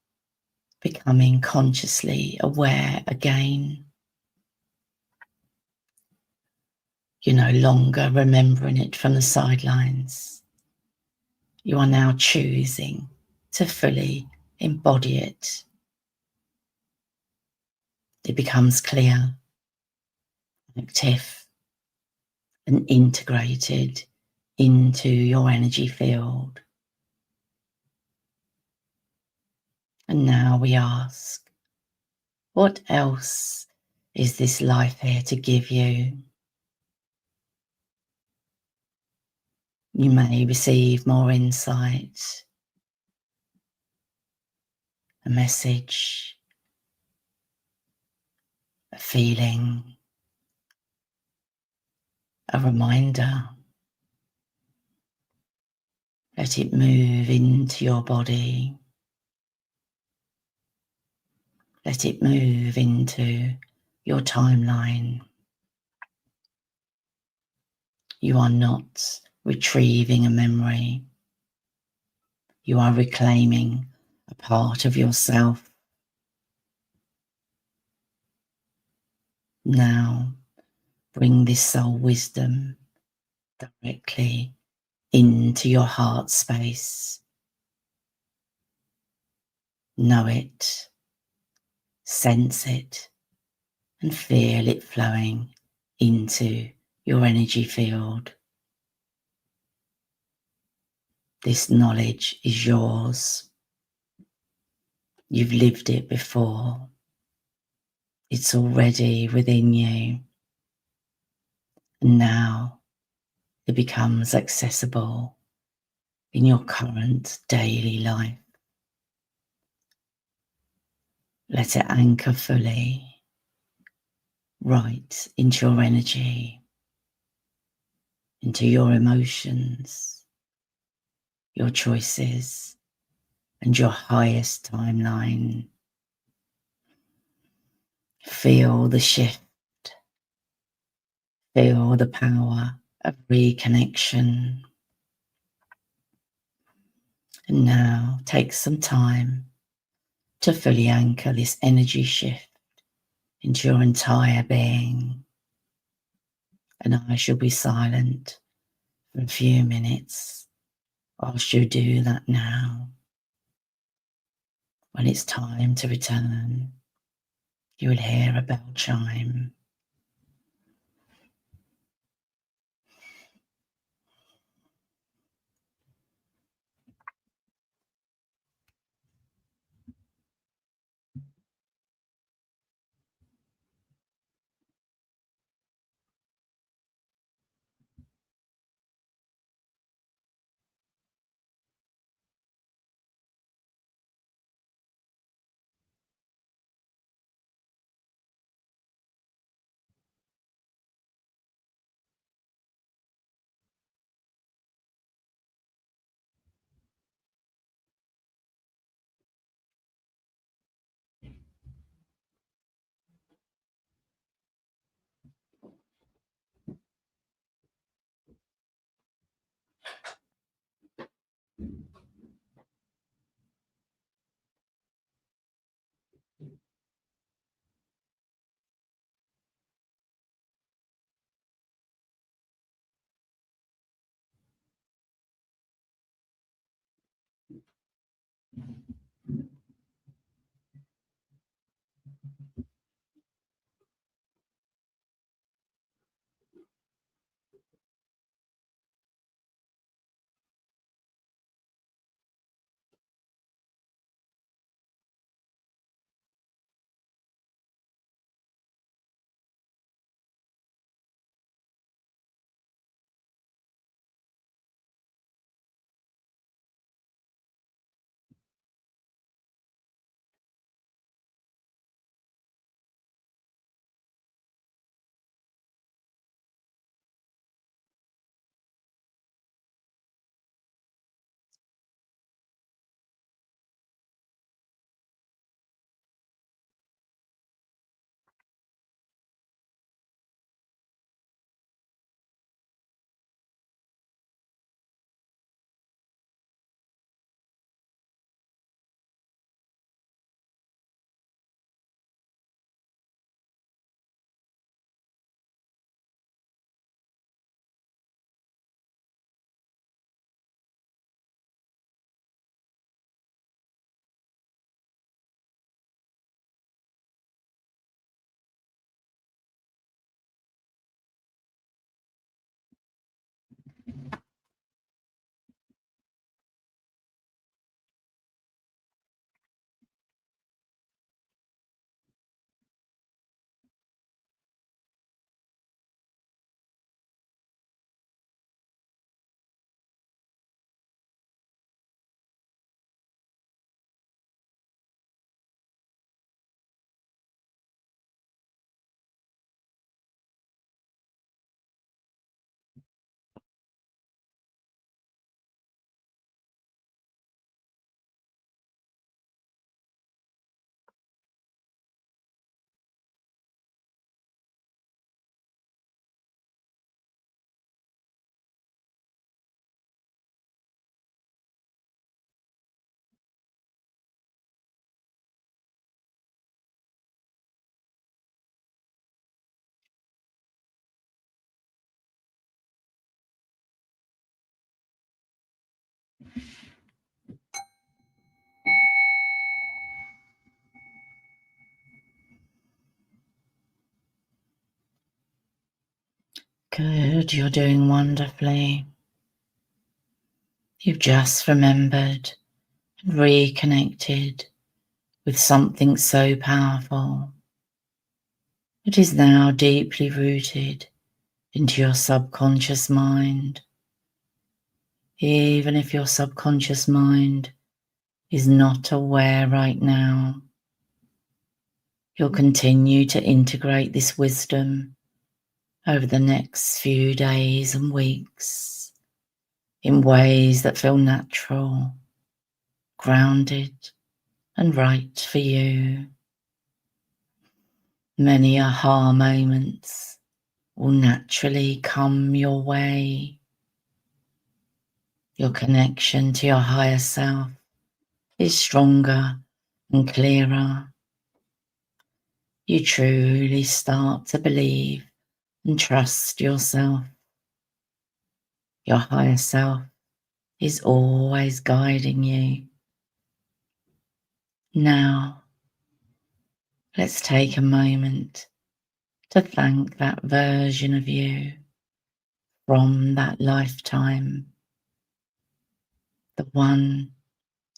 becoming consciously aware again. You're no longer remembering it from the sidelines. You are now choosing to fully embody it. It becomes clear, active, and integrated into your energy field. And now we ask, what else is this life here to give you? You may receive more insight, a message, a feeling, a reminder. Let it move into your body. Let it move into your timeline. You are not retrieving a memory. You are reclaiming a part of yourself. Now, bring this soul wisdom directly into your heart space. Know it, sense it, and feel it flowing into your energy field. This knowledge is yours. You've lived it before. It's already within you. And now it becomes accessible in your current daily life. Let it anchor fully right into your energy, into your emotions, your choices, and your highest timeline. Feel the shift. Feel the power of reconnection. And now take some time to fully anchor this energy shift into your entire being. And I shall be silent for a few minutes whilst you do that now. When it's time to return, you will hear a bell chime. Good, you're doing wonderfully. You've just remembered and reconnected with something so powerful. It is now deeply rooted into your subconscious mind. Even if your subconscious mind is not aware right now, you'll continue to integrate this wisdom over the next few days and weeks in ways that feel natural, grounded, and right for you. Many aha moments will naturally come your way. Your connection to your higher self is stronger and clearer. You truly start to believe and trust yourself. Your higher self is always guiding you. Now, let's take a moment to thank that version of you from that lifetime, the one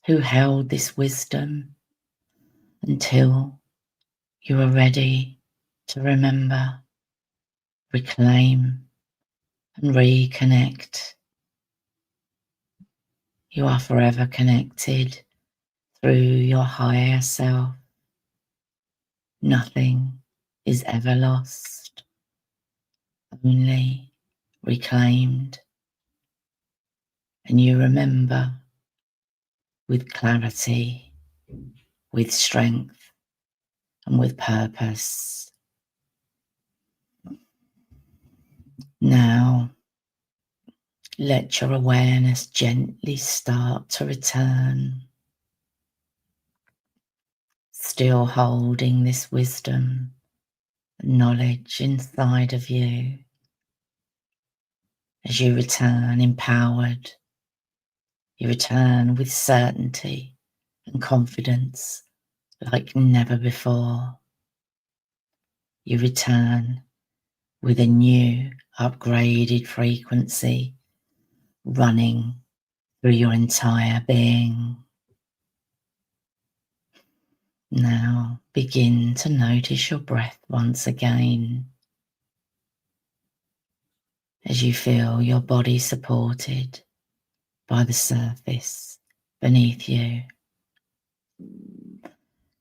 who held this wisdom until you are ready to remember, reclaim, and reconnect. You are forever connected through your higher self. Nothing is ever lost, only reclaimed. And you remember with clarity, with strength, and with purpose. Now, let your awareness gently start to return, still holding this wisdom and knowledge inside of you. As you return empowered, you return with certainty and confidence like never before. You return with a new, upgraded frequency running through your entire being. Now begin to notice your breath once again as you feel your body supported by the surface beneath you.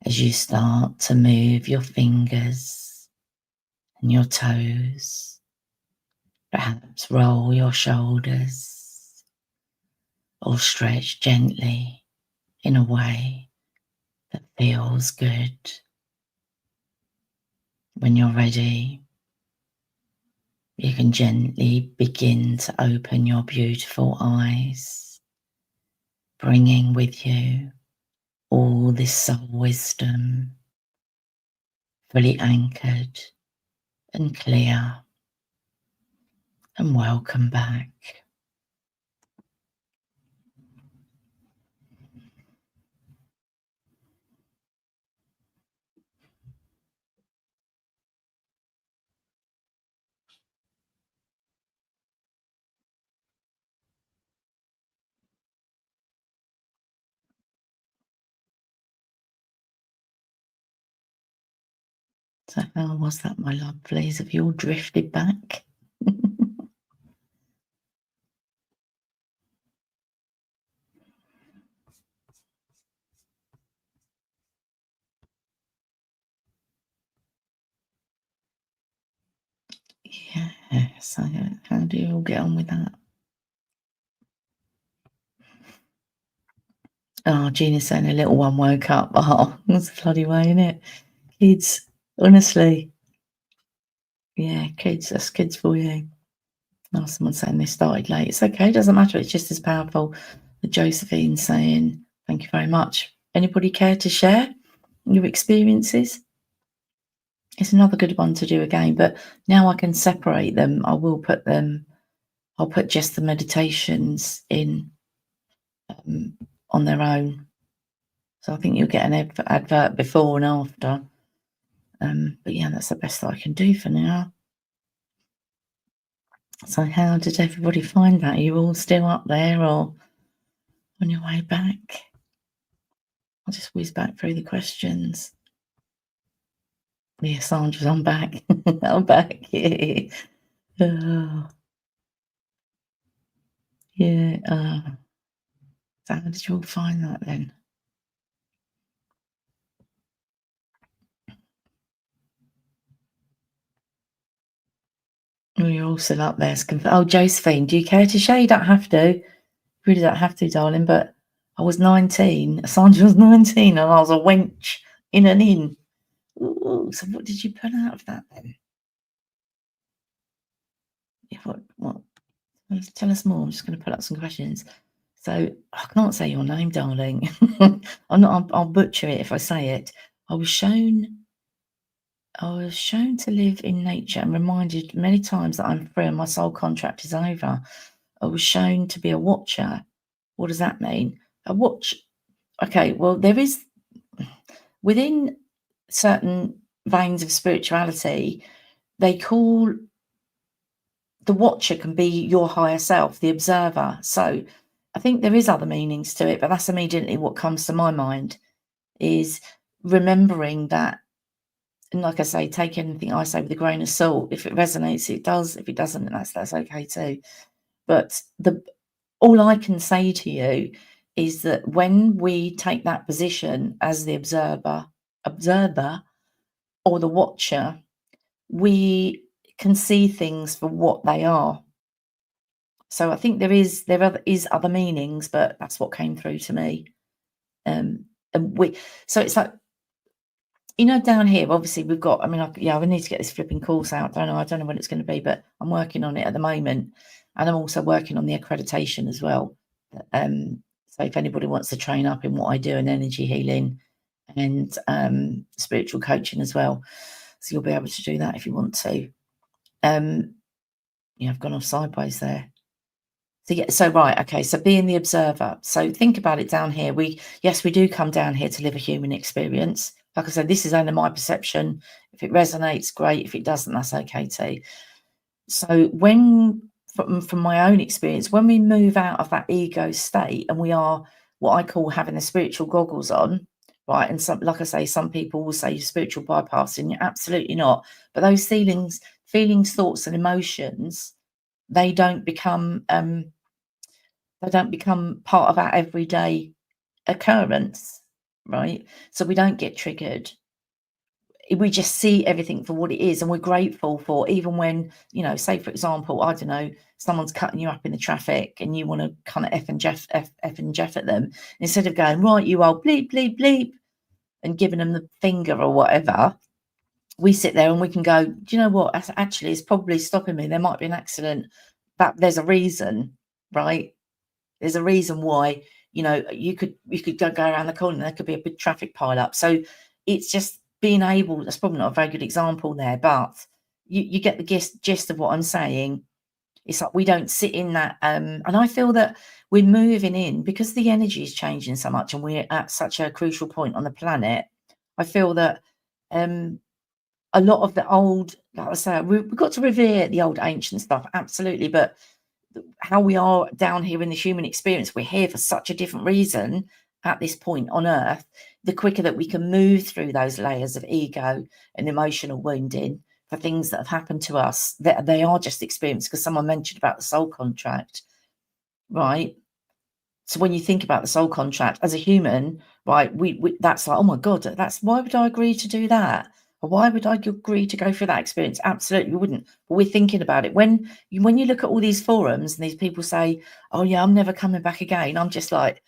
As you start to move your fingers and your toes, perhaps roll your shoulders or stretch gently in a way that feels good. When you're ready, you can gently begin to open your beautiful eyes, bringing with you all this soul wisdom, fully anchored and clear. And welcome back. So how was that, my lovelies? Have you all drifted back? Yeah, so how do you all get on with that? Oh, Gina's saying a little one woke up. Oh, that's a bloody way, isn't it? Kids, honestly. Yeah, kids, that's kids for you. Oh, someone's saying they started late. It's okay, it doesn't matter. It's just as powerful. The Josephine saying, thank you very much. Anybody care to share your experiences? It's another good one to do again, but now I can separate them. I'll put just the meditations in on their own. So I think you'll get an advert before and after. But yeah, that's the best that I can do for now. So how did everybody find that? Are you all still up there or on your way back? I'll just whiz back through the questions. Yeah, Sandra's, I'm back. I'm back. Yeah. Oh, yeah. So how did you all find that then? Oh, you're all still up there. Oh, Josephine, do you care to share? You don't have to. You really don't have to, darling. But I was 19. Sandra was 19 and I was a wench in an inn. Ooh, so what did you pull out of that then? Yeah, what? Tell us more. I'm just going to pull up some questions. So I can't say your name, darling. I'll butcher it if I say it. I was shown I was shown to live in nature and reminded many times that I'm free and my soul contract is over. I was shown to be a watcher. What does that mean? A watch. Okay, well, there is within certain veins of spirituality, they call the watcher can be your higher self, the observer. So I think there is other meanings to it, but that's immediately what comes to my mind is remembering that. And like I say, take anything I say with a grain of salt. If it resonates, it does. If it doesn't, that's okay too. But all I can say to you is that when we take that position as the observer or the watcher, we can see things for what they are. So I think there is other meanings, but that's what came through to me. And so it's like, down here, obviously we've got, I mean, I need to get this flipping course out. I don't know when it's going to be, but I'm working on it at the moment. And I'm also working on the accreditation as well. So if anybody wants to train up in what I do in energy healing and spiritual coaching as well. So you'll be able to do that if you want to. I've gone off sideways there. So right, okay, so being the observer. So think about it down here. We do come down here to live a human experience. Like I said, this is only my perception. If it resonates, great. If it doesn't, that's okay too. So from my own experience, when we move out of that ego state and we are what I call having the spiritual goggles on, right? And like I say, some people will say you're spiritual bypassing. You're absolutely not. But those feelings, thoughts, and emotions, they don't become part of our everyday occurrence, right? So we don't get triggered. We just see everything for what it is, and we're grateful for, even when, say for example, I don't know, someone's cutting you up in the traffic and you want to kind of F and Jeff at them, instead of going, right, you old bleep, bleep, bleep, and giving them the finger or whatever, we sit there and we can go, do you know what? Actually, it's probably stopping me. There might be an accident, but there's a reason, right? There's a reason why, you could go around the corner and there could be a big traffic pile up. So it's just being able, that's probably not a very good example there, but you get the gist of what I'm saying. It's like we don't sit in that. And I feel that we're moving in because the energy is changing so much and we're at such a crucial point on the planet. I feel that a lot of the old, like I say, we've got to revere the old ancient stuff, absolutely. But how we are down here in the human experience, we're here for such a different reason at this point on Earth. The quicker that we can move through those layers of ego and emotional wounding for things that have happened to us, that they are just experienced, because someone mentioned about the soul contract, right? So when you think about the soul contract as a human, right, we that's like, oh my God, that's, why would I agree to do that? Or why would I agree to go through that experience? Absolutely, we wouldn't. But we're thinking about it. When you look at all these forums and these people say, oh yeah, I'm never coming back again, I'm just like,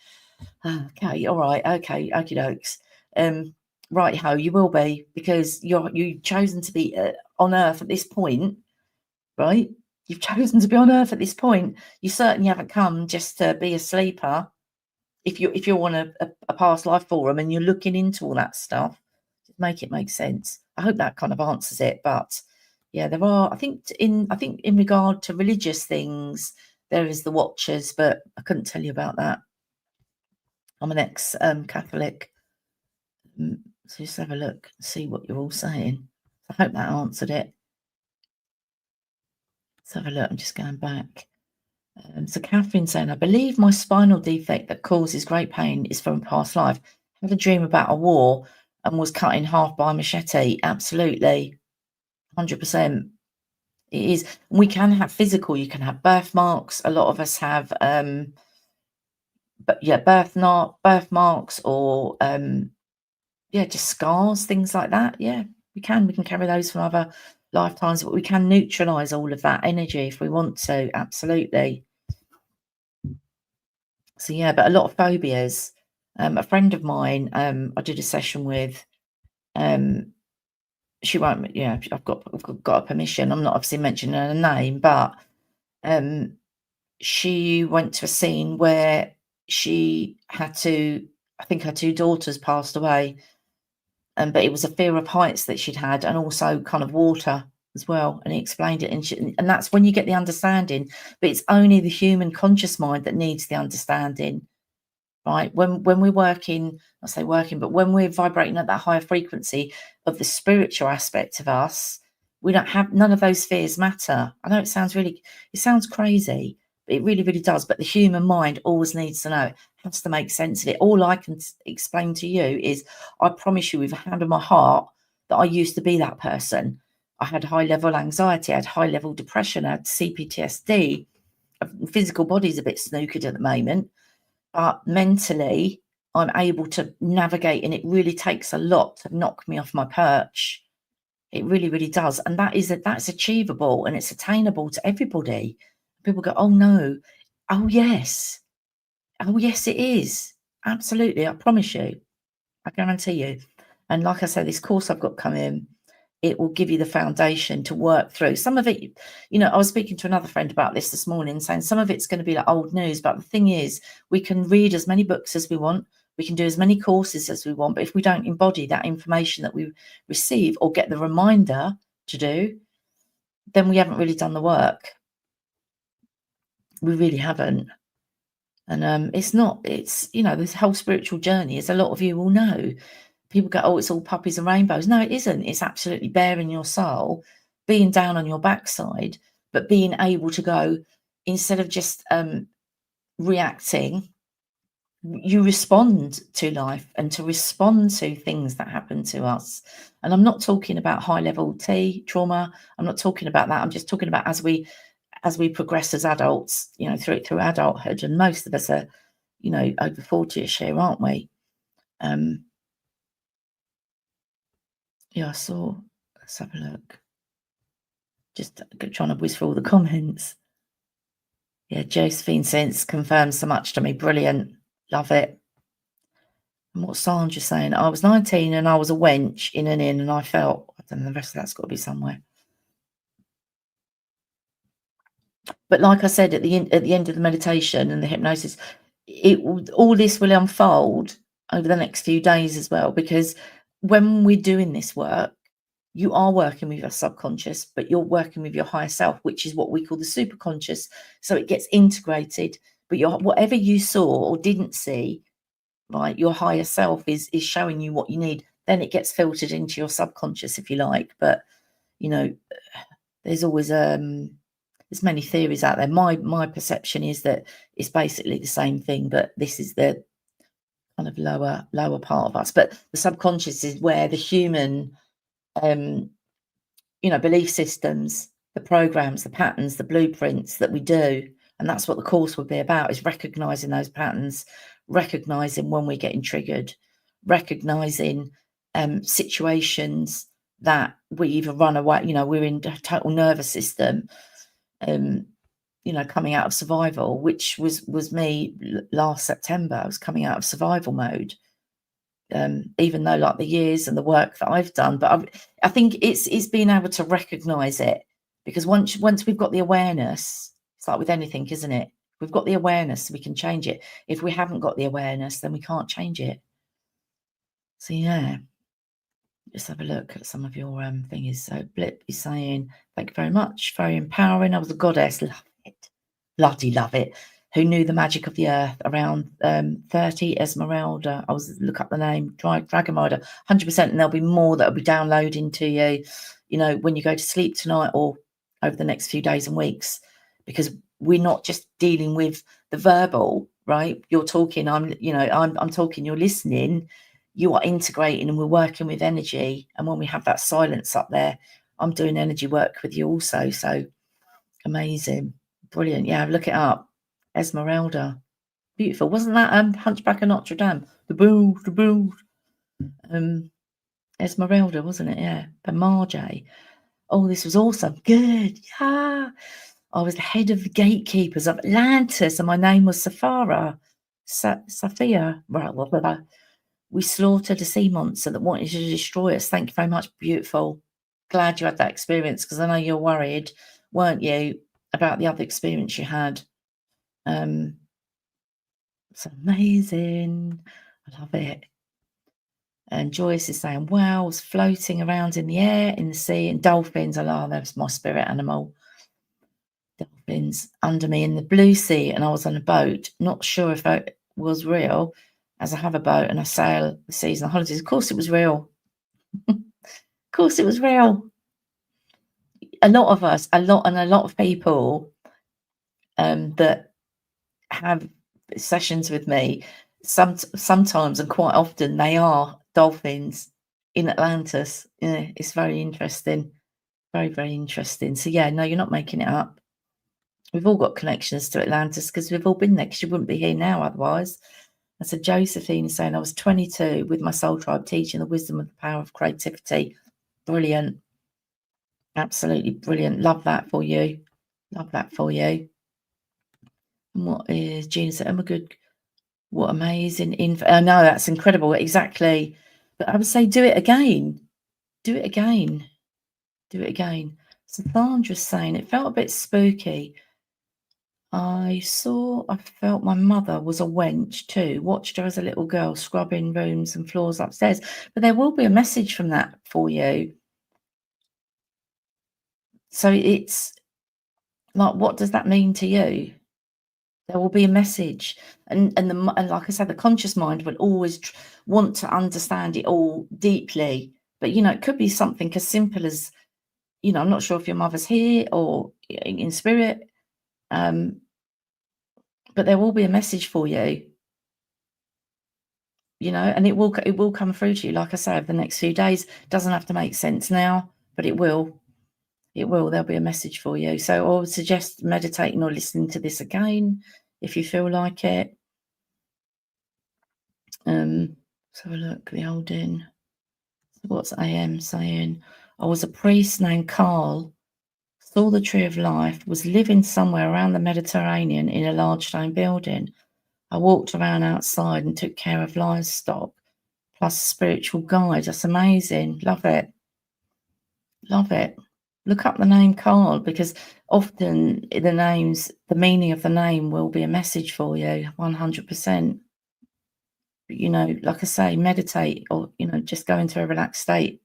oh, okay, all right, okay, okie dokes. Right ho, you will be, because you've chosen to be on Earth at this point, right? You've chosen to be on Earth at this point. You certainly haven't come just to be a sleeper. If you're on a past life forum and you're looking into all that stuff, just make it make sense. I hope that kind of answers it. But yeah, there are. I think in regard to religious things, there is the Watchers, but I couldn't tell you about that. I'm an ex Catholic. So just have a look, see what you're all saying. I hope that answered it. Let's have a look. I'm just going back. So Catherine saying, I believe my spinal defect that causes great pain is from a past life. I had a dream about a war and was cut in half by a machete. Absolutely. 100%. It is. We can have physical, you can have birthmarks. A lot of us have, birthmarks or, just scars, things like that. Yeah, we can carry those from other lifetimes, but we can neutralize all of that energy if we want to. Absolutely. So yeah, but a lot of phobias. A friend of mine, I did a session with. She won't. Yeah, I've got her permission. I'm not obviously mentioning her name, but she went to a scene where she had to, I think her 2 daughters passed away, but it was a fear of heights that she'd had, and also kind of water as well. And he explained it, and that's when you get the understanding. But it's only the human conscious mind that needs the understanding, right? When we're working, I say working, but when we're vibrating at that higher frequency of the spiritual aspect of us, we don't have, none of those fears matter. I know it sounds crazy, but it really, really does. But the human mind always needs to know, it has to make sense of it. All I can explain to you is, I promise you with a hand on my heart, that I used to be that person. I had high level anxiety, I had high level depression, I had CPTSD. Physical body's a bit snookered at the moment, but mentally I'm able to navigate, and it really takes a lot to knock me off my perch. It really, really does. And that's achievable, and it's attainable to everybody. People go, oh no. Oh yes. Oh yes, it is. Absolutely. I promise you. I guarantee you. And like I say, this course I've got coming, it will give you the foundation to work through. Some of it, I was speaking to another friend about this morning, saying some of it's going to be like old news. But the thing is, we can read as many books as we want. We can do as many courses as we want. But if we don't embody that information that we receive, or get the reminder to do, then we haven't really done the work. We really haven't. And it's this whole spiritual journey, as a lot of you will know. People go, oh, it's all puppies and rainbows. No, it isn't. It's absolutely bearing your soul, being down on your backside, but being able to go, instead of just reacting, you respond to life, and to respond to things that happen to us. And I'm not talking about high level trauma. I'm not talking about that. I'm just talking about as we progress as adults, through adulthood. And most of us are, over 40ish here, aren't we? Yeah, I saw. Let's have a look. Just trying to whiz through all the comments. Yeah, Josephine since confirms so much to me. Brilliant. Love it. And what Sandra's saying, I was 19 and I was a wench in an inn, and I felt, I don't know, the rest of that's got to be somewhere. But like I said, at the end of the meditation and the hypnosis, all this will unfold over the next few days as well, because when we're doing this work, you are working with your subconscious, but you're working with your higher self, which is what we call the superconscious. So it gets integrated. But whatever you saw or didn't see, right, your higher self is showing you what you need. Then it gets filtered into your subconscious, if you like. But there's always there's many theories out there. My perception is that it's basically the same thing, but this is the kind of lower part of us. But the subconscious is where the human belief systems, the programs, the patterns, the blueprints that we do. And that's what the course would be about, is recognizing those patterns, recognizing when we're getting triggered, recognizing situations that we either run away, we're in a total nervous system, coming out of survival, which was me last September. I was coming out of survival mode. Even though, like, the years and the work that I've done, but I think it's being able to recognize it, because once we've got the awareness, it's like with anything, isn't it? We've got the awareness, so we can change it. If we haven't got the awareness, then we can't change it. So yeah, just have a look at some of your thingies. So Blip is saying, thank you very much, very empowering. I was a goddess. Love it, bloody love it. Who knew the magic of the earth? Around 30, Esmeralda. I was look up the name, Dragon Rider, 100%. And there'll be more that will be downloading to you, when you go to sleep tonight or over the next few days and weeks, because we're not just dealing with the verbal, right? You're talking, I'm talking, you're listening, you are integrating, and we're working with energy. And when we have that silence up there, I'm doing energy work with you also. So amazing, brilliant. Yeah, look it up. Esmeralda, beautiful. Wasn't that Hunchback of Notre Dame? The boo. Esmeralda, wasn't it? Yeah, by Marjay. Oh, this was awesome. Good. Yeah. I was the head of the gatekeepers of Atlantis, and my name was Safara. Sophia. Right. We slaughtered a sea monster that wanted to destroy us. Thank you very much. Beautiful. Glad you had that experience, because I know you're worried, weren't you, about the other experience you had. It's amazing. I love it. And Joyce is saying, wow, was floating around in the air, in the sea, and dolphins. I love that's my spirit animal. Dolphins under me in the blue sea, and I was on a boat. Not sure if it was real, as I have a boat and I sail the seas and holidays. Of course, it was real. Of course, it was real. A lot of us, a lot of people that have sessions with me, sometimes and quite often they are dolphins in Atlantis. Yeah, it's very interesting. Very, very interesting. So yeah, no, you're not making it up. We've all got connections to Atlantis because we've all been there, because you wouldn't be here now otherwise. And so Josephine is saying, I was 22 with my soul tribe teaching the wisdom of the power of creativity. Brilliant. Absolutely brilliant. Love that for you. Love that for you. And what is Gina said? Oh my good. What amazing info. I know, that's incredible. Exactly. But I would say do it again. Do it again. Do it again. So Sandra's saying it felt a bit spooky. I felt my mother was a wench too. Watched her as a little girl scrubbing rooms and floors upstairs. But there will be a message from that for you. So it's like, what does that mean to you? There will be a message, and like I said, the conscious mind will always want to understand it all deeply. But it could be something as simple as, I'm not sure if your mother's here or in spirit, but there will be a message for you. And it will come through to you. Like I say, over the next few days. Doesn't have to make sense now, but it will. It will. There'll be a message for you. So I would suggest meditating or listening to this again if you feel like it. Let's have a look. The old in. What's AM saying? I was a priest named Carl. Saw the tree of life. Was living somewhere around the Mediterranean in a large stone building. I walked around outside and took care of livestock, plus a spiritual guide. That's amazing. Love it. Love it. Look up the name Carl, because often the meaning of the name will be a message for you, 100%. Like I say, meditate, or, just go into a relaxed state.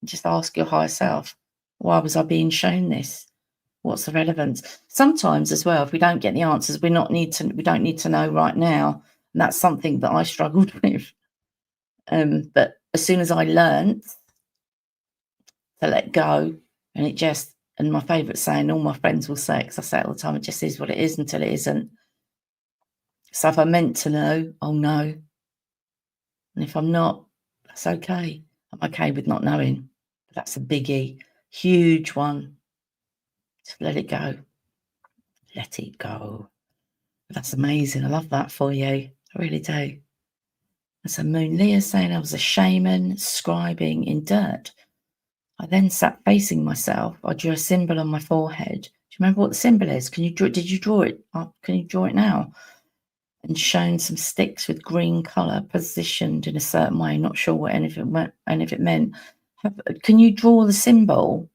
Just ask your higher self, why was I being shown this? What's the relevance? Sometimes as well, if we don't get the answers, we don't need to know right now. And that's something that I struggled with. But as soon as I learned to let go, and my favourite saying, all my friends will say it, because I say it all the time, it just is what it is until it isn't. So if I'm meant to know, I'll know. And if I'm not, that's okay. I'm okay with not knowing. But that's a biggie, huge one. Just let it go. Let it go. That's amazing. I love that for you. I really do. That's a Moon Leah saying I was a shaman scribing in dirt. I then sat facing myself. I drew a symbol on my forehead. Do you remember what the symbol is? Did you draw it? Can you draw it now? And shown some sticks with green colour positioned in a certain way. Not sure what any of it meant. Can you draw the symbol?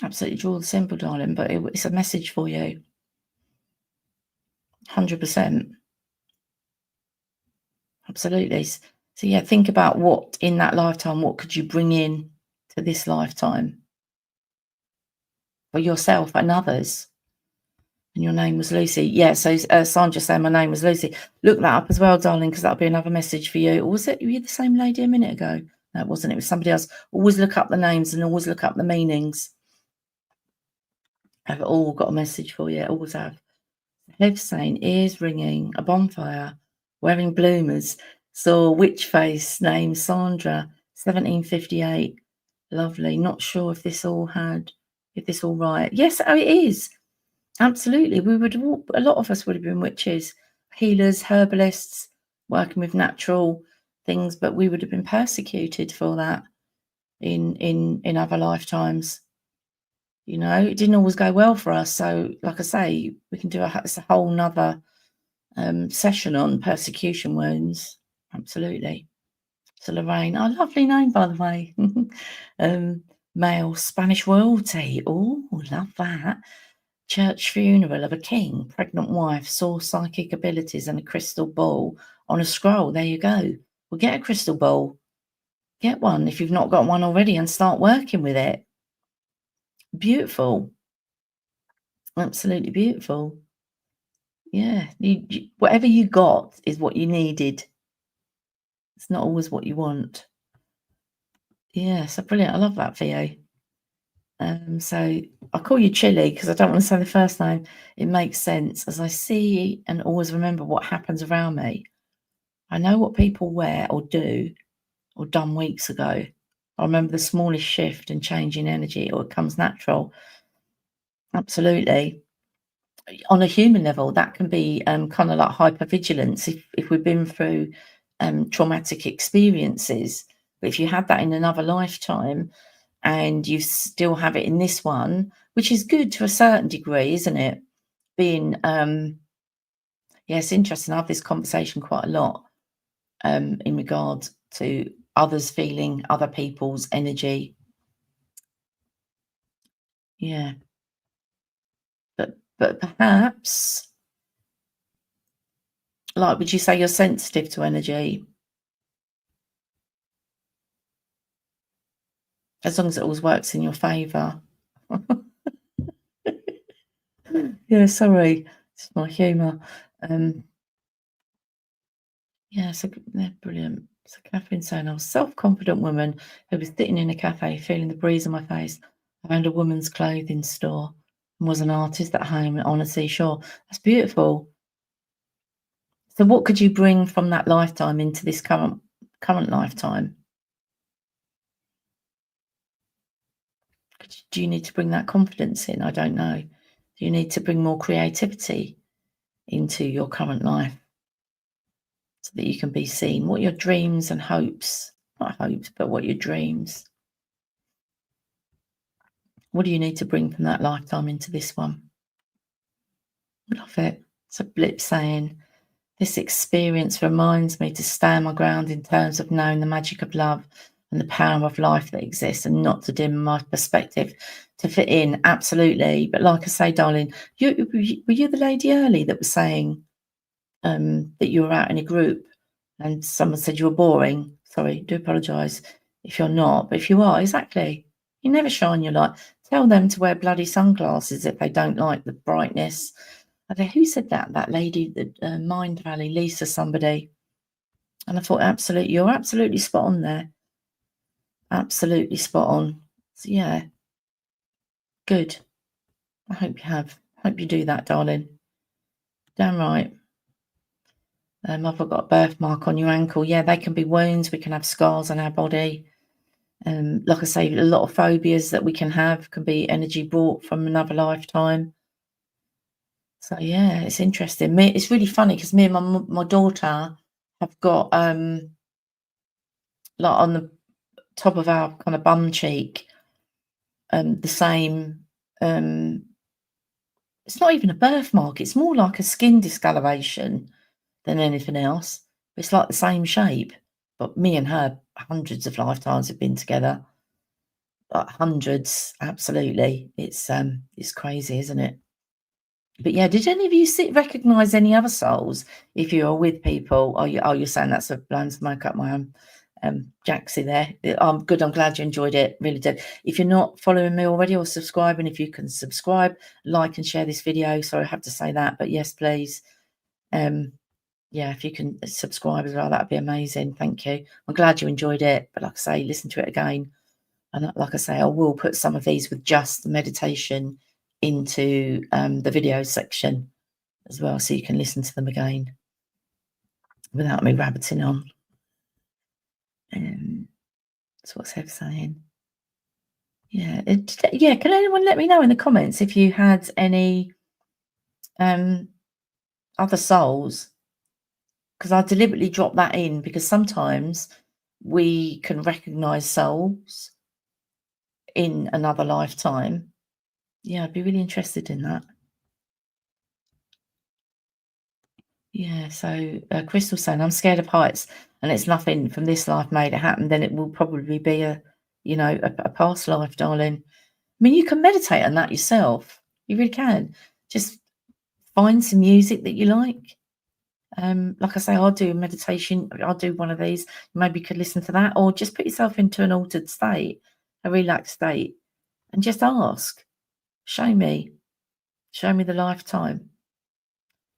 Absolutely draw the symbol, darling. But it's a message for you. 100%. Absolutely. So yeah, think about what in that lifetime, what could you bring in to this lifetime for yourself and others? And your name was Lucy. Yeah, so Sandra saying my name was Lucy. Look that up as well, darling, because that'll be another message for you. Or were you the same lady a minute ago? No, it wasn't. It was somebody else. Always look up the names and always look up the meanings. I've all got a message for you. Always have. Head saying, ears ringing, a bonfire, wearing bloomers, saw witch face, named Sandra, 1758. Lovely. Not sure if this all right. Yes, oh, it is. Absolutely. A lot of us would have been witches, healers, herbalists, working with natural things, but we would have been persecuted for that in other lifetimes. It didn't always go well for us. So, like I say, we can do it's a whole nother session on persecution wounds. Absolutely. So Lorraine, oh, lovely name, by the way. Male Spanish royalty. Oh, love that. Church funeral of a king, pregnant wife, saw psychic abilities and a crystal ball on a scroll. There you go. Well, get a crystal ball. Get one if you've not got one already and start working with it. Beautiful. Absolutely beautiful. Yeah. Whatever you got is what you needed. It's not always what you want. Yeah, so brilliant. I love that for you. So I call you Chili because I don't want to say the first name. It makes sense as I see and always remember what happens around me. I know what people wear or do or done weeks ago. I remember the smallest shift and change in energy, or it comes natural. Absolutely. On a human level, that can be kind of like hypervigilance if we've been through traumatic experiences. But if you had that in another lifetime and you still have it in this one, which is good to a certain degree, isn't it? Being, yeah, it's interesting. I have this conversation quite a lot in regard to others feeling other people's energy. Yeah. But perhaps, like, would you say you're sensitive to energy? As long as it always works in your favour. Yeah, sorry. It's my humour. Yeah, so they're brilliant. So Catherine's saying, I was a self-confident woman who was sitting in a cafe, feeling the breeze on my face. I found a woman's clothing store and was an artist at home on a seashore. That's beautiful. So what could you bring from that lifetime into this current lifetime? Do you need to bring that confidence in? I don't know. Do you need to bring more creativity into your current life so that you can be seen? What are your dreams and hopes? Not hopes, but what are your dreams? What do you need to bring from that lifetime into this one? Love it. It's a blip saying, this experience reminds me to stand my ground in terms of knowing the magic of love and the power of life that exists and not to dim my perspective to fit in. Absolutely. But like I say, darling, were you the lady early that was saying that you were out in a group and someone said you were boring? Sorry, do apologise if you're not, but if you are, exactly. You never shine your light. Tell them to wear bloody sunglasses if they don't like the brightness. I don't know who said that. That lady, the Mind Valley, Lisa, somebody. And I thought, absolutely, you're absolutely spot on there. Absolutely spot on. So yeah, good. I hope you have. Hope you do that, darling. Damn right. I've got a birthmark on your ankle. Yeah, they can be wounds. We can have scars on our body. Like I say, a lot of phobias that we can have can be energy brought from another lifetime. So yeah, it's interesting. It's really funny because me and my daughter have got like on the top of our kind of bum cheek, the same. It's not even a birthmark. It's more like a skin discoloration than anything else. It's like the same shape. But me and her, hundreds of lifetimes have been together. Like hundreds, absolutely. It's crazy, isn't it? But yeah, did any of you recognise any other souls if you are with people? You're saying that's a blown smoke up my Jaxie there. I'm good. I'm glad you enjoyed it. Really did. If you're not following me already or subscribing, if you can subscribe, like and share this video. Sorry, I have to say that, but yes, please. Yeah, if you can subscribe as well, that'd be amazing. Thank you. I'm glad you enjoyed it. But like I say, listen to it again. And like I say, I will put some of these with just the meditation into the video section as well, so you can listen to them again without me rabbiting on. That's what Seb's saying. Yeah, yeah. Can anyone let me know in the comments if you had any other souls? Because I deliberately dropped that in because sometimes we can recognise souls in another lifetime. Yeah, I'd be really interested in that. Yeah, so Crystal saying, I'm scared of heights and it's nothing from this life made it happen, then it will probably be a past life, darling. I mean, you can meditate on that yourself. You really can. Just find some music that you like. Like I say, I'll do a meditation. I'll do one of these. Maybe you could listen to that, or just put yourself into an altered state, a relaxed state, and just ask, show me, show me the lifetime.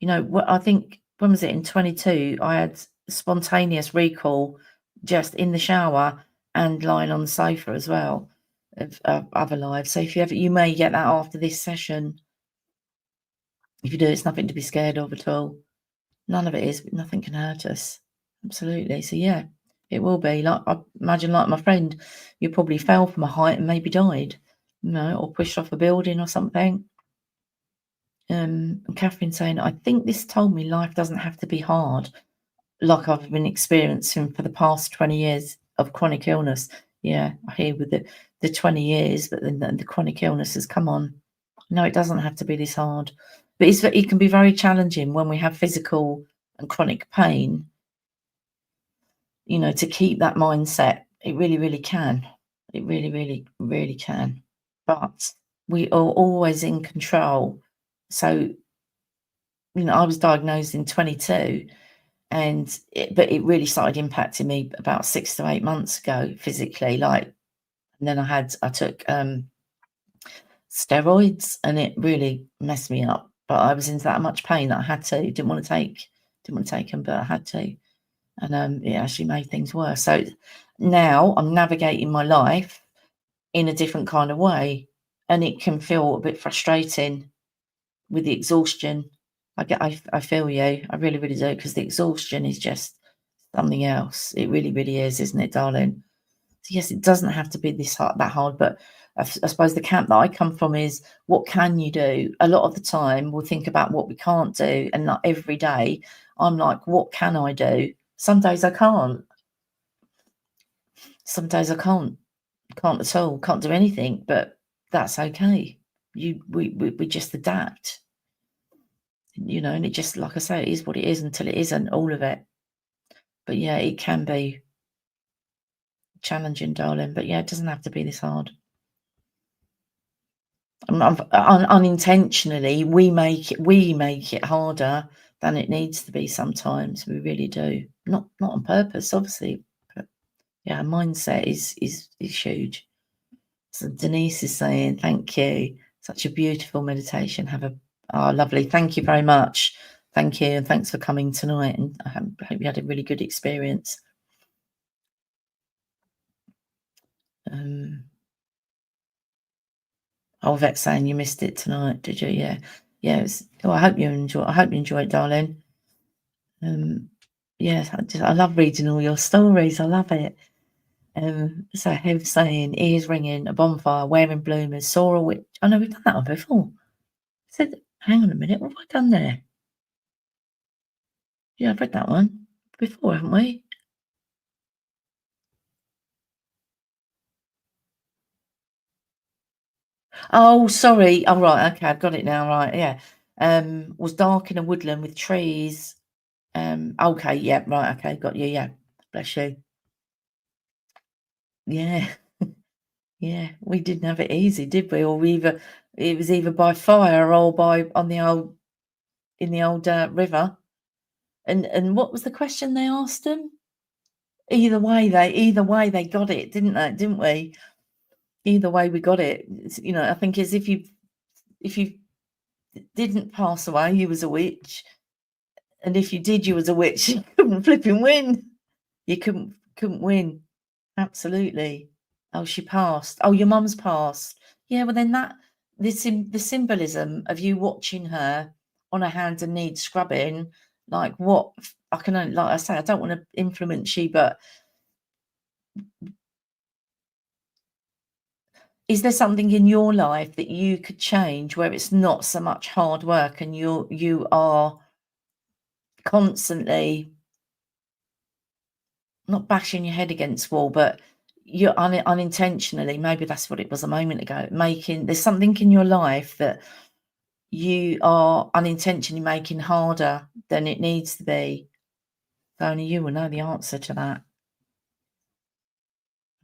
You know, what I think, when was it, in 22, I had spontaneous recall just in the shower and lying on the sofa as well of other lives. So if you ever, you may get that after this session. If you do, it's nothing to be scared of at all. None of it is. Nothing can hurt us. Absolutely. So yeah, it will be like, I imagine, like my friend, you probably fell from a height and maybe died, you know, or pushed off a building or something. And Catherine saying, I think this told me life doesn't have to be hard, like I've been experiencing for the past 20 years of chronic illness. Yeah, I hear with the 20 years, but then the chronic illness has come on. No, it doesn't have to be this hard. But it can be very challenging when we have physical and chronic pain, you know, to keep that mindset. It really, really can. It really, really, really can. But we are always in control. So, you know, I was diagnosed in 22, but it really started impacting me about 6 to 8 months ago physically. Like, and then I took steroids, and it really messed me up. But I was in that much pain that I had to. Didn't want to take them, but I had to. And it actually made things worse. So now I'm navigating my life in a different kind of way, and it can feel a bit frustrating with the exhaustion. I feel you. I really, really do, because the exhaustion is just something else. It really, really is, isn't it, darling? So yes, it doesn't have to be that hard, but I suppose the camp that I come from is, what can you do? A lot of the time we'll think about what we can't do, and not every day I'm like, what can I do? Some days I can't. Some days I can't at all. Can't do anything, but that's okay. We just adapt, you know, and it just, like I say, it is what it is until it isn't, all of it. But yeah, it can be challenging, darling. But yeah, it doesn't have to be this hard. Unintentionally, we make it harder than it needs to be sometimes. We really do. Not on purpose, obviously, but yeah, mindset is huge. So Denise is saying, thank you. Such a beautiful meditation. Lovely. Thank you very much. Thank you, and thanks for coming tonight. And I hope you had a really good experience. Vet's saying you missed it tonight, did you? Yeah. Yeah. Well, I hope you enjoy it, darling. Yes, I love reading all your stories. I love it. So Hev saying, ears ringing, a bonfire, wearing bloomers, saw a witch. I know we've done that one before. Said, hang on a minute, what have I done there? Yeah, I've read that one before, haven't we? Oh, sorry. Oh, right. Okay, I've got it now. Right. Yeah. Was dark in a woodland with trees. Okay. Yeah. Right. Okay. Got you. Yeah. Bless you. Yeah. Yeah. We didn't have it easy, did we? Or it was either by fire or in the old river. And what was the question they asked them? Either way, they got it, didn't we? Either way, we got it. You know, I think as if you didn't pass away, you was a witch, and if you did, you was a witch. You couldn't flipping win. You couldn't win. Absolutely. Oh, she passed. Oh, your mum's passed. Yeah, well then the symbolism of you watching her on her hands and knees scrubbing, like what I can only, like I say, I don't want to influence you, but is there something in your life that you could change where it's not so much hard work and you are constantly not bashing your head against wall, but you're unintentionally, maybe that's what it was a moment ago, there's something in your life that you are unintentionally making harder than it needs to be. Only you will know the answer to that.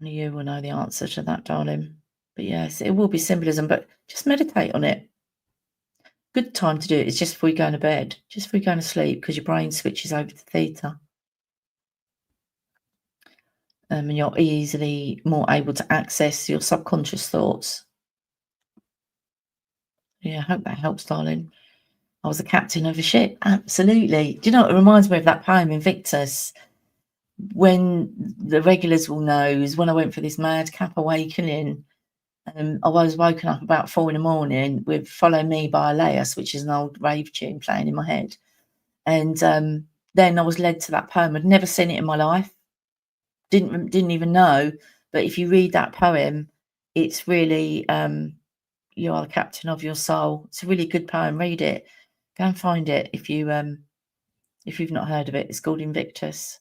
Only you will know the answer to that, darling. But yes, it will be symbolism, but just meditate on it. Good time to do it is just before you go to bed, just before you go to sleep, because your brain switches over to theta, and you're easily more able to access your subconscious thoughts. Yeah, I hope that helps, darling. I was a captain of a ship, absolutely. Do you know what it reminds me of that poem Invictus? When the regulars will know is when I went for this madcap awakening. I was woken up about 4 in the morning with "Follow Me" by Elias, which is an old rave tune playing in my head. And then I was led to that poem. I'd never seen it in my life. Didn't even know. But if you read that poem, it's really you are the captain of your soul. It's a really good poem. Read it. Go and find it if you've not heard of it. It's called Invictus.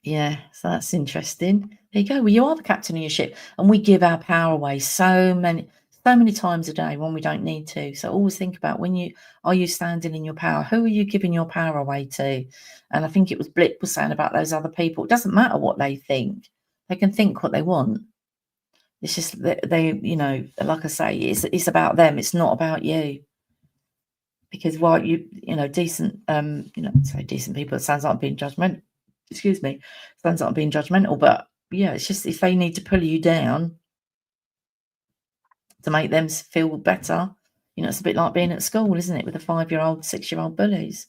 Yeah, so that's interesting. There you go. Well, you are the captain of your ship, and we give our power away so many times a day when we don't need to. So always think about when you are you standing in your power? Who are you giving your power away to? And I think it was Blip was saying about those other people. It doesn't matter what they think; they can think what they want. It's just that like I say, it's about them. It's not about you. Because while decent, say decent people, it sounds like I'm being judgmental. Excuse me, sounds like I'm being judgmental, but yeah, it's just if they need to pull you down to make them feel better, it's a bit like being at school, isn't it, with a 5-year-old, 6-year-old bullies.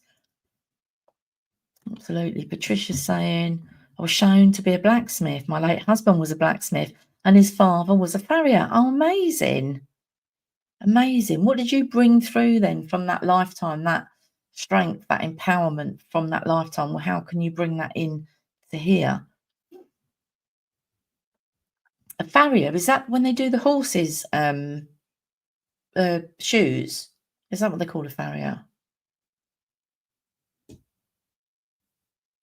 Absolutely. Patricia's saying, I was shown to be a blacksmith. My late husband was a blacksmith, and his father was a farrier. Oh, amazing. Amazing. What did you bring through then from that lifetime, that strength, that empowerment from that lifetime? Well, how can you bring that in to here? A farrier, is that when they do the horses' shoes? Is that what they call a farrier?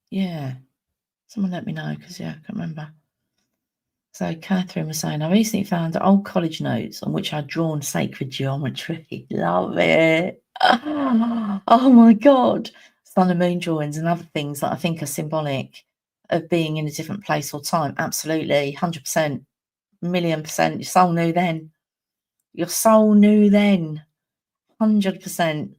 Yeah. Someone let me know because, yeah, I can't remember. So Catherine was saying, I recently found old college notes on which I'd drawn sacred geometry. Love it. Oh my God. Sun and moon drawings and other things that I think are symbolic of being in a different place or time. Absolutely. 100%. Million percent. Your soul knew then. Your soul knew then. 100%.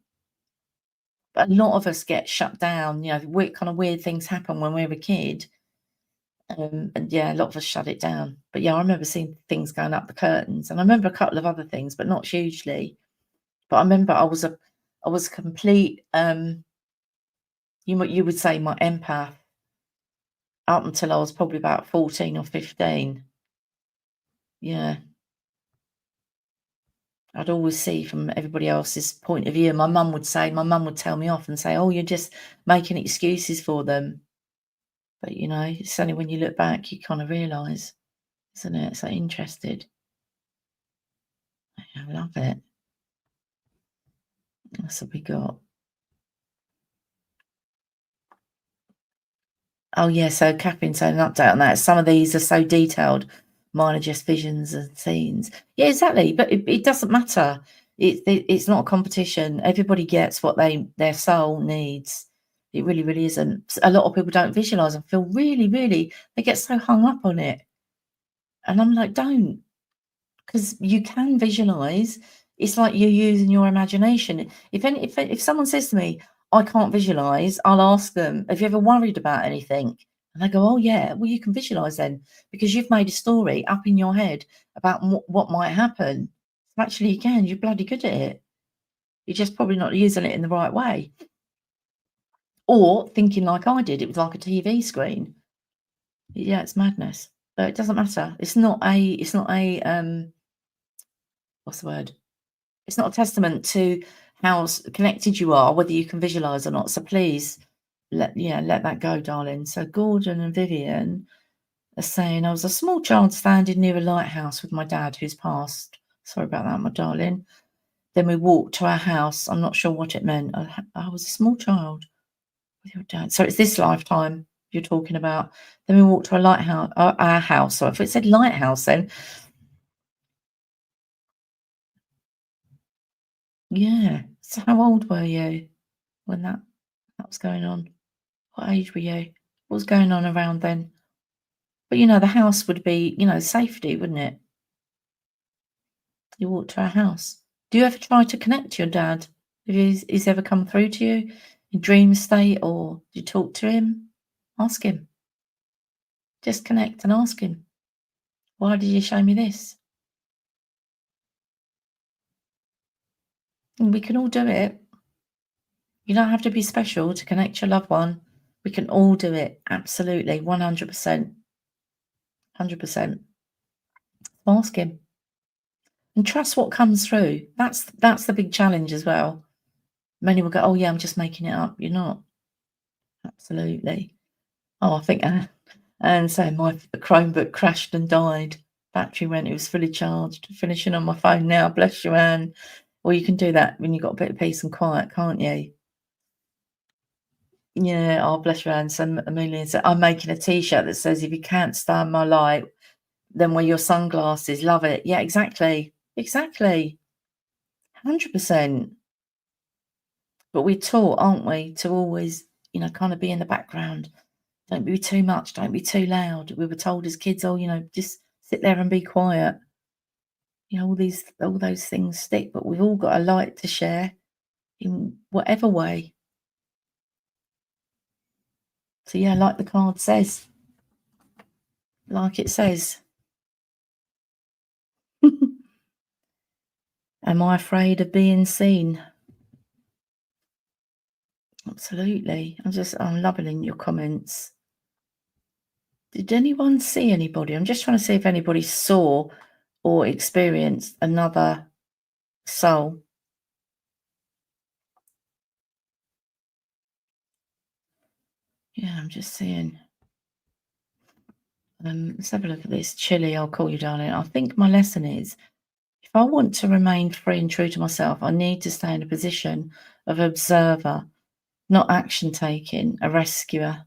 But a lot of us get shut down. Kind of weird things happen when we're a kid. And yeah, a lot of us shut it down. But yeah, I remember seeing things going up the curtains, and I remember a couple of other things, but not hugely. But I remember I was a complete you would say my empath up until I was probably about 14 or 15. Yeah. I'd always see from everybody else's point of view. My mum would tell me off and say, "Oh, you're just making excuses for them." But it's only when you look back you kind of realise, isn't it? So interested. I love it. That's what we got. Oh, yeah, so Catherine said an update on that. Some of these are so detailed, mine are just visions and scenes. Yeah, exactly, but it doesn't matter. It's not a competition. Everybody gets what their soul needs. It really, really isn't. A lot of people don't visualise and feel really, really they get so hung up on it. And I'm like, don't. Because you can visualize. It's like you're using your imagination. If someone says to me, "I can't visualize," I'll ask them, "Have you ever worried about anything?" And they go, "Oh yeah." Well, you can visualize then because you've made a story up in your head about what might happen. So actually, you can. You're bloody good at it. You're just probably not using it in the right way, or thinking like I did. It was like a TV screen. Yeah, it's madness. But it doesn't matter. It's not a. It's not a. What's the word? It's not a testament to how connected you are, whether you can visualize or not. So please let that go, darling. So Gordon and Vivian are saying, I was a small child standing near a lighthouse with my dad who's passed. Sorry about that, my darling. Then we walked to our house. I'm not sure what it meant. I was a small child with your dad. So it's this lifetime you're talking about. Then we walked to a lighthouse, our house. So if it said lighthouse, then yeah. So how old were you when that was going on? What age were you? What was going on around then? But, the house would be, safety, wouldn't it? You walked to our house. Do you ever try to connect to your dad? Have he's ever come through to you in dream state, or do you talk to him? Ask him. Just connect and ask him, "Why did you show me this?" And we can all do it. You don't have to be special to connect your loved one. We can all do it. Absolutely. 100%. 100%. Ask him and trust what comes through. That's the big challenge as well. Many will go, "Oh yeah, I'm just making it up." You're not. Absolutely. Oh, I think and so my Chromebook crashed and died. Battery went, it was fully charged. Finishing on my phone now, bless you, Anne. Well, you can do that when you've got a bit of peace and quiet, can't you? Yeah, oh, bless you, Anne. So Amelia said, I'm making a t-shirt that says, if you can't stand my light, then wear your sunglasses. Love it. Yeah, exactly. Exactly. 100%. But we're taught, aren't we, to always, kind of be in the background. Don't be too much. Don't be too loud. We were told as kids, oh, just sit there and be quiet. All those things stick, but we've all got a light to share in whatever way. So yeah, like the card says, like it says. Am I afraid of being seen? Absolutely. I'm loving your comments. Did anyone see anybody? I'm just trying to see if anybody saw or experienced another soul. Yeah, I'm just seeing. Let's have a look at this. Chilly, I'll call you, darling. I think my lesson is, if I want to remain free and true to myself, I need to stay in a position of observer, not action taking, a rescuer.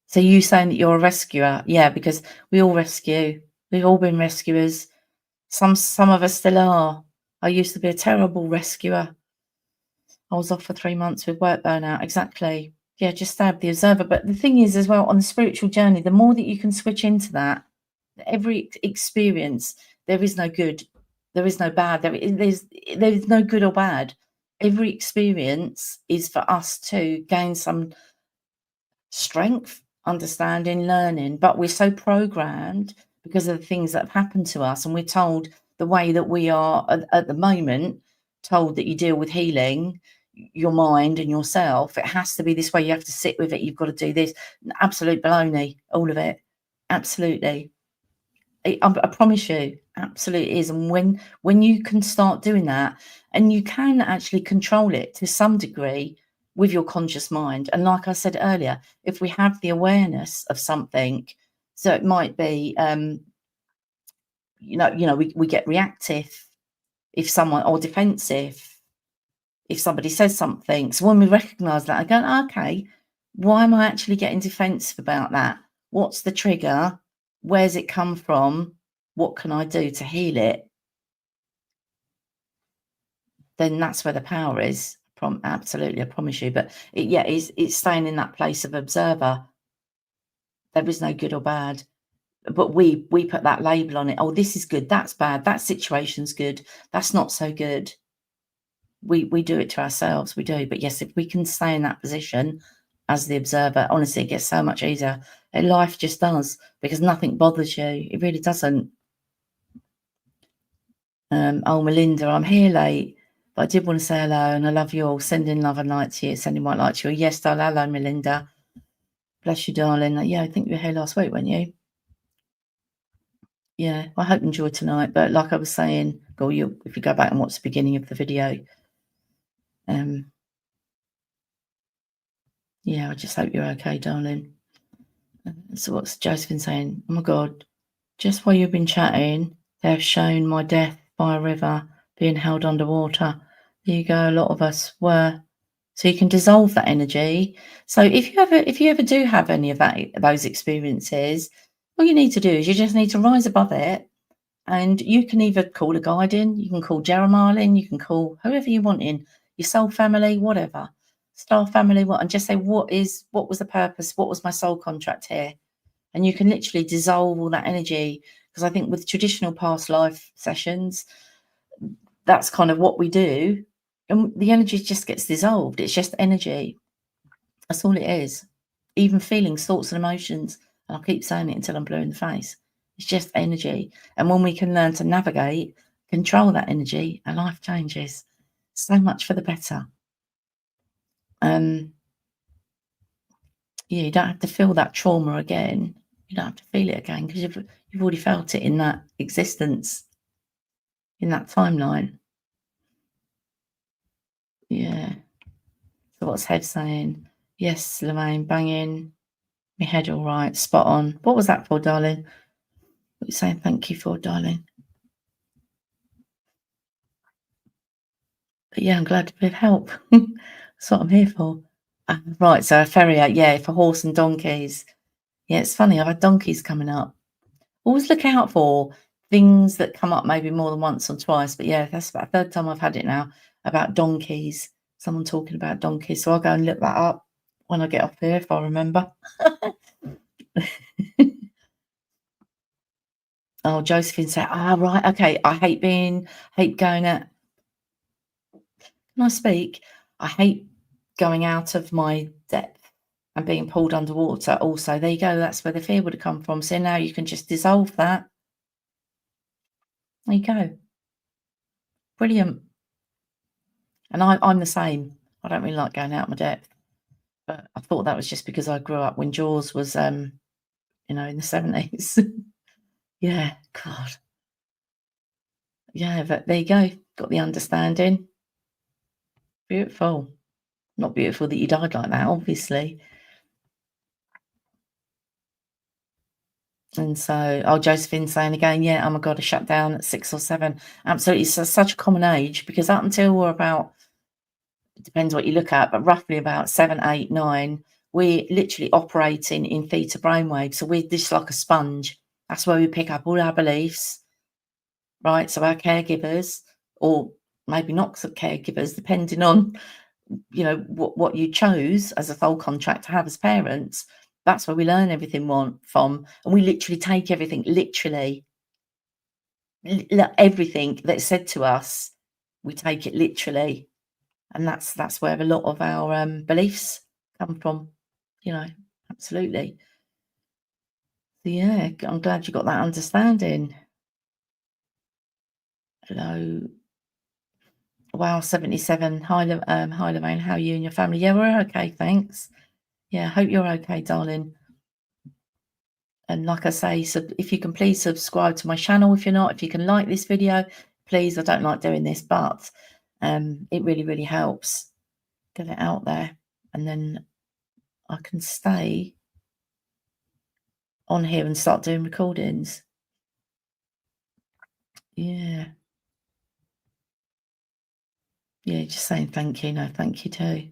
So you saying that you're a rescuer? Yeah, because we all rescue. We've all been rescuers. Some of us still are. I used to be a terrible rescuer. I was off for 3 months with work burnout. Exactly. Yeah, just stab the observer. But the thing is, as well, on the spiritual journey, the more that you can switch into that, every experience, there is no good, there is no bad, there's no good or bad. Every experience is for us to gain some strength, understanding, learning, but we're so programmed because of the things that have happened to us, and we're told the way that we are at the moment, told that you deal with healing your mind and yourself, it has to be this way, you have to sit with it, you've got to do this. Absolute baloney, all of it. Absolutely. I promise you, absolutely is. And when you can start doing that, and you can actually control it to some degree with your conscious mind. And like I said earlier, if we have the awareness of something, so it might be, we get reactive if someone, or defensive if somebody says something. So when we recognise that, I go, okay, why am I actually getting defensive about that? What's the trigger? Where's it come from? What can I do to heal it? Then that's where the power is. Absolutely, I promise you. But it's staying in that place of observer. There is no good or bad, but we put that label on it. Oh, this is good. That's bad. That situation's good. That's not so good. We do it to ourselves. We do. But yes, if we can stay in that position as the observer, honestly, it gets so much easier. Life just does, because nothing bothers you. It really doesn't. Oh, Melinda, I'm here late, but I did want to say hello and I love you all. Sending love and light to you, sending white light to you. Yes, darling. Hello, Melinda. Bless you, darling. Yeah, I think you were here last week, weren't you? Yeah, I hope you enjoyed tonight. But like I was saying, if you go back and watch the beginning of the video, yeah, I just hope you're okay, darling. So what's Josephine saying? Oh my God, just while you've been chatting, they've shown my death by a river being held underwater. There you go. A lot of us were. So you can dissolve that energy. So if you ever do have any of those experiences, all you need to do is you just need to rise above it, and you can either call a guide in, you can call Jeremiah in, you can call whoever you want in, your soul family, whatever, star family, and just say, what was the purpose? What was my soul contract here? And you can literally dissolve all that energy. Because I think with traditional past life sessions, that's kind of what we do, and the energy just gets dissolved. It's just energy. That's all it is. Even feelings, thoughts, and emotions. And I'll keep saying it until I'm blue in the face. It's just energy. And when we can learn to navigate, control that energy, our life changes so much for the better. Yeah, you don't have to feel that trauma again. You don't have to feel it again because you've already felt it in that existence, in that timeline. Yeah. So what's Head saying? Yes, Lorraine, banging. My head all right. Spot on. What was that for, darling? What are you saying thank you for, darling? But yeah, I'm glad to be of help. That's what I'm here for. Right, so a farrier, yeah, for horse and donkeys. Yeah, it's funny, I've had donkeys coming up. Always look out for things that come up maybe more than once or twice. But yeah, that's about the third time I've had it now about donkeys. Someone talking about donkeys. So I'll go and look that up when I get off here if I remember. Oh, Josephine said, right, okay. I hate going out. Can I speak? I hate going out of my depth and being pulled underwater. Also, there you go. That's where the fear would have come from. So now you can just dissolve that. There you go. Brilliant. And I'm the same. I don't really like going out my depth. But I thought that was just because I grew up when Jaws was, in the 70s. Yeah, God. Yeah, but there you go. Got the understanding. Beautiful. Not beautiful that you died like that, obviously. And so, Josephine's saying again, yeah, oh my God, I shut down at 6 or 7. Absolutely. It's such a common age because up until we're about, it depends what you look at, but roughly about 7, 8, 9, we're literally operating in theta brainwaves. So we're just like a sponge. That's where we pick up all our beliefs, right? So our caregivers, or maybe not some caregivers, depending on, what you chose as a soul contract to have as parents, that's where we learn everything from. And we literally take everything, literally, everything that's said to us, we take it literally. And that's where a lot of our beliefs come from, absolutely. So yeah, I'm glad you got that understanding. Hello. Wow, 77. Hi, hi, Lorraine. How are you and your family? Yeah, we're okay, thanks. Yeah, hope you're okay, darling. And like I say, so if you can please subscribe to my channel if you're not, if you can like this video, please. I don't like doing this, but it really, really helps get it out there. And then I can stay on here and start doing recordings. Yeah. Yeah, just saying thank you. No, thank you too.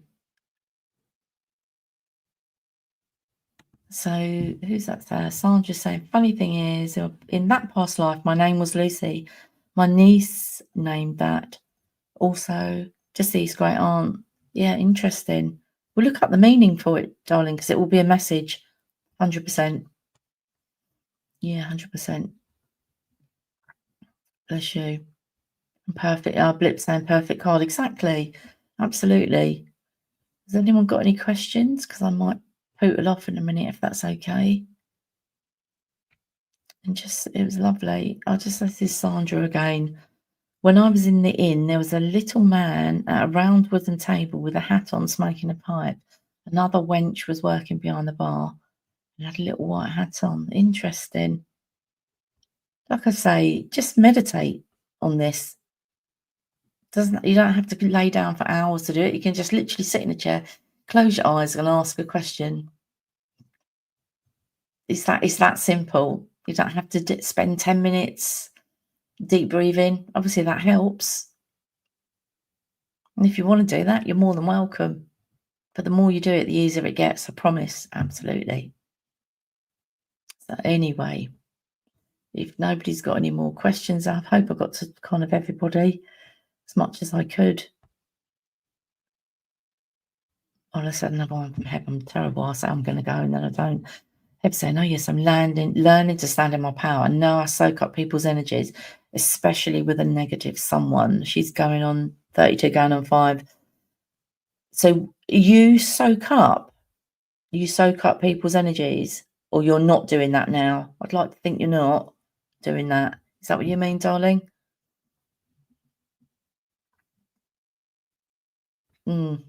So who's that there? Sandra's saying, funny thing is, in that past life, my name was Lucy. My niece named that. Also, deceased great aunt. Yeah, interesting. We'll look up the meaning for it, darling, because it will be a message. 100%. Yeah, 100%. Bless you. Perfect. Our blip saying perfect card. Exactly. Absolutely. Has anyone got any questions? Because I might poodle off in a minute if that's okay. And it was lovely. This is Sandra again. When I was in the inn, there was a little man at a round wooden table with a hat on, smoking a pipe. Another wench was working behind the bar and had a little white hat on. Interesting. Like I say, just meditate on this. You don't have to lay down for hours to do it. You can just literally sit in a chair, close your eyes, and ask a question. It's that simple. You don't have to spend 10 minutes deep breathing. Obviously, that helps. And if you want to do that, you're more than welcome. But the more you do it, the easier it gets. I promise. Absolutely. So anyway, if nobody's got any more questions, I hope I got to kind of everybody as much as I could. All of a sudden, I'm terrible. I say I'm going to go, and then I don't. Heb saying, oh yes, I'm learning to stand in my power. No, I soak up people's energies. especially with a negative someone. She's going on 32, going on 5. So you soak up people's energies, or you're not doing that now? I'd like to think you're not doing that. Is that what you mean, darling? Mm.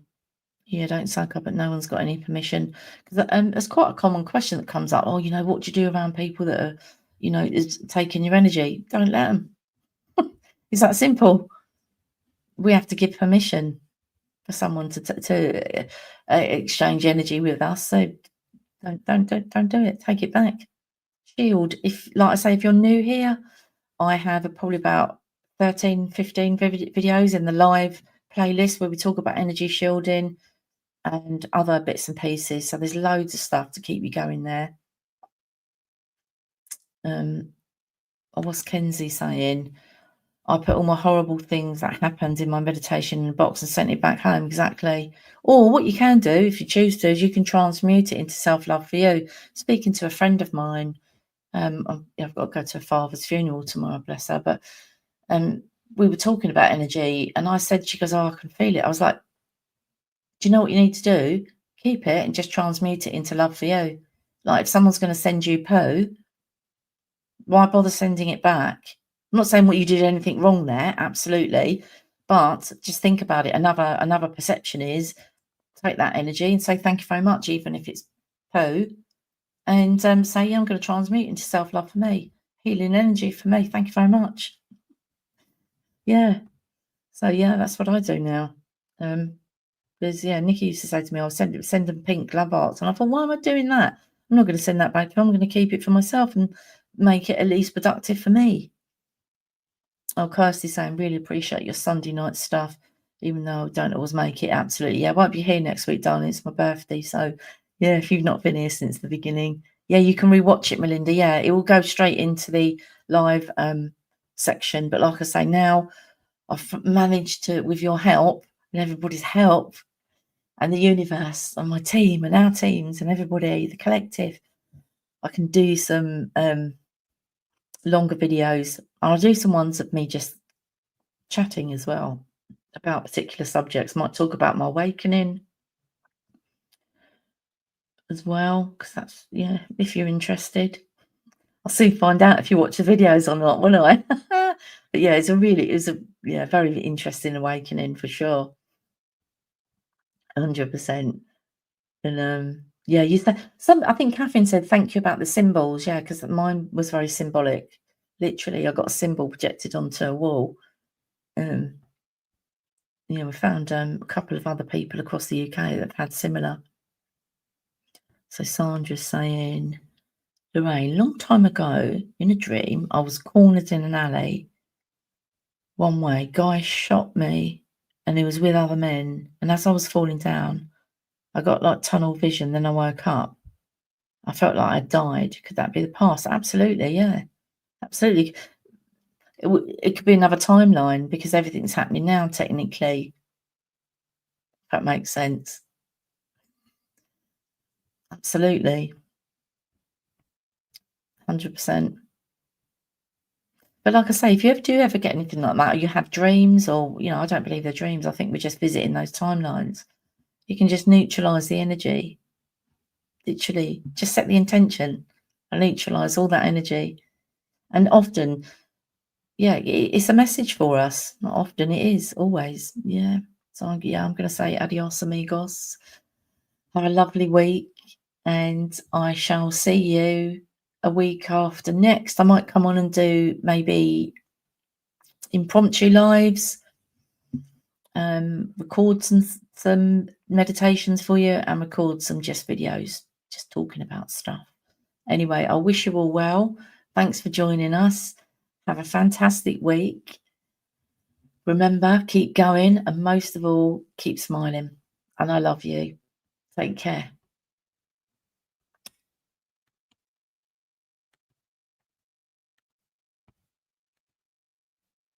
Yeah, don't soak up, but no one's got any permission. Because it's quite a common question that comes up. Oh, what do you do around people that are, is taking your energy? Don't let them. It's that simple. We have to give permission for someone to exchange energy with us. So don't do it. Take it back. Shield. If, like I say, if you're new here, I have probably about 13, 15 videos in the live playlist where we talk about energy shielding and other bits and pieces. So there's loads of stuff to keep you going there. What's Kenzie saying? I put all my horrible things that happened in my meditation in a box and sent it back home. Exactly. Or what you can do, if you choose to, is you can transmute it into self-love for you. Speaking to a friend of mine, I've got to go to a father's funeral tomorrow, bless her, but we were talking about energy, and I said, she goes, oh, I can feel it. I was like, do you know what you need to do? Keep it and just transmute it into love for you. Like, if someone's going to send you poo, why bother sending it back? I'm not saying what you did anything wrong there, absolutely, but just think about it. Another perception is take that energy and say thank you very much, even if it's poo, and say, yeah, I'm going to transmute into self-love for me, healing energy for me. Thank you very much. Yeah. So yeah, that's what I do now. Because Nikki used to say to me, I'll send them pink love hearts. And I thought, why am I doing that? I'm not going to send that back. I'm going to keep it for myself and make it at least productive for me. Oh, Kirsty's saying, really appreciate your Sunday night stuff, even though I don't always make it. Absolutely. Yeah, I won't be here next week, darling. It's my birthday. So yeah, if you've not been here since the beginning, yeah, you can rewatch it, Melinda. Yeah, it will go straight into the live section. But like I say, now I've managed to, with your help and everybody's help and the universe and my team and our teams and everybody, the collective, I can do some longer videos. I'll do some ones of me just chatting as well about particular subjects. Might talk about my awakening as well, because that's, if you're interested. I'll soon find out if you watch the videos or not, won't I? But yeah, it was a very interesting awakening for sure. 100%. And you said I think Catherine said thank you about the symbols. Yeah, because mine was very symbolic. Literally, I got a symbol projected onto a wall. We found a couple of other people across the UK that have had similar. So Sandra's saying, Lorraine, long time ago in a dream, I was cornered in an alley. One way, guy shot me, and he was with other men. And as I was falling down, I got like tunnel vision. Then I woke up. I felt like I died. Could that be the past? Absolutely, yeah, absolutely. It could be another timeline because everything's happening now, technically. If that makes sense. Absolutely. 100%. But like I say, if you ever get anything like that, or you have dreams, or I don't believe they're dreams. I think we're just visiting those timelines. You can just neutralize the energy. Literally, just set the intention and neutralize all that energy. And often, it's a message for us. Not often, it is always. Yeah. So I'm going to say adios, amigos. Have a lovely week, and I shall see you a week after next. I might come on and do maybe impromptu lives, record some meditations for you, and record some just videos, just talking about stuff. Anyway, I wish you all well. Thanks for joining us. Have a fantastic week. Remember, keep going, and most of all, keep smiling. And I love you. Take care.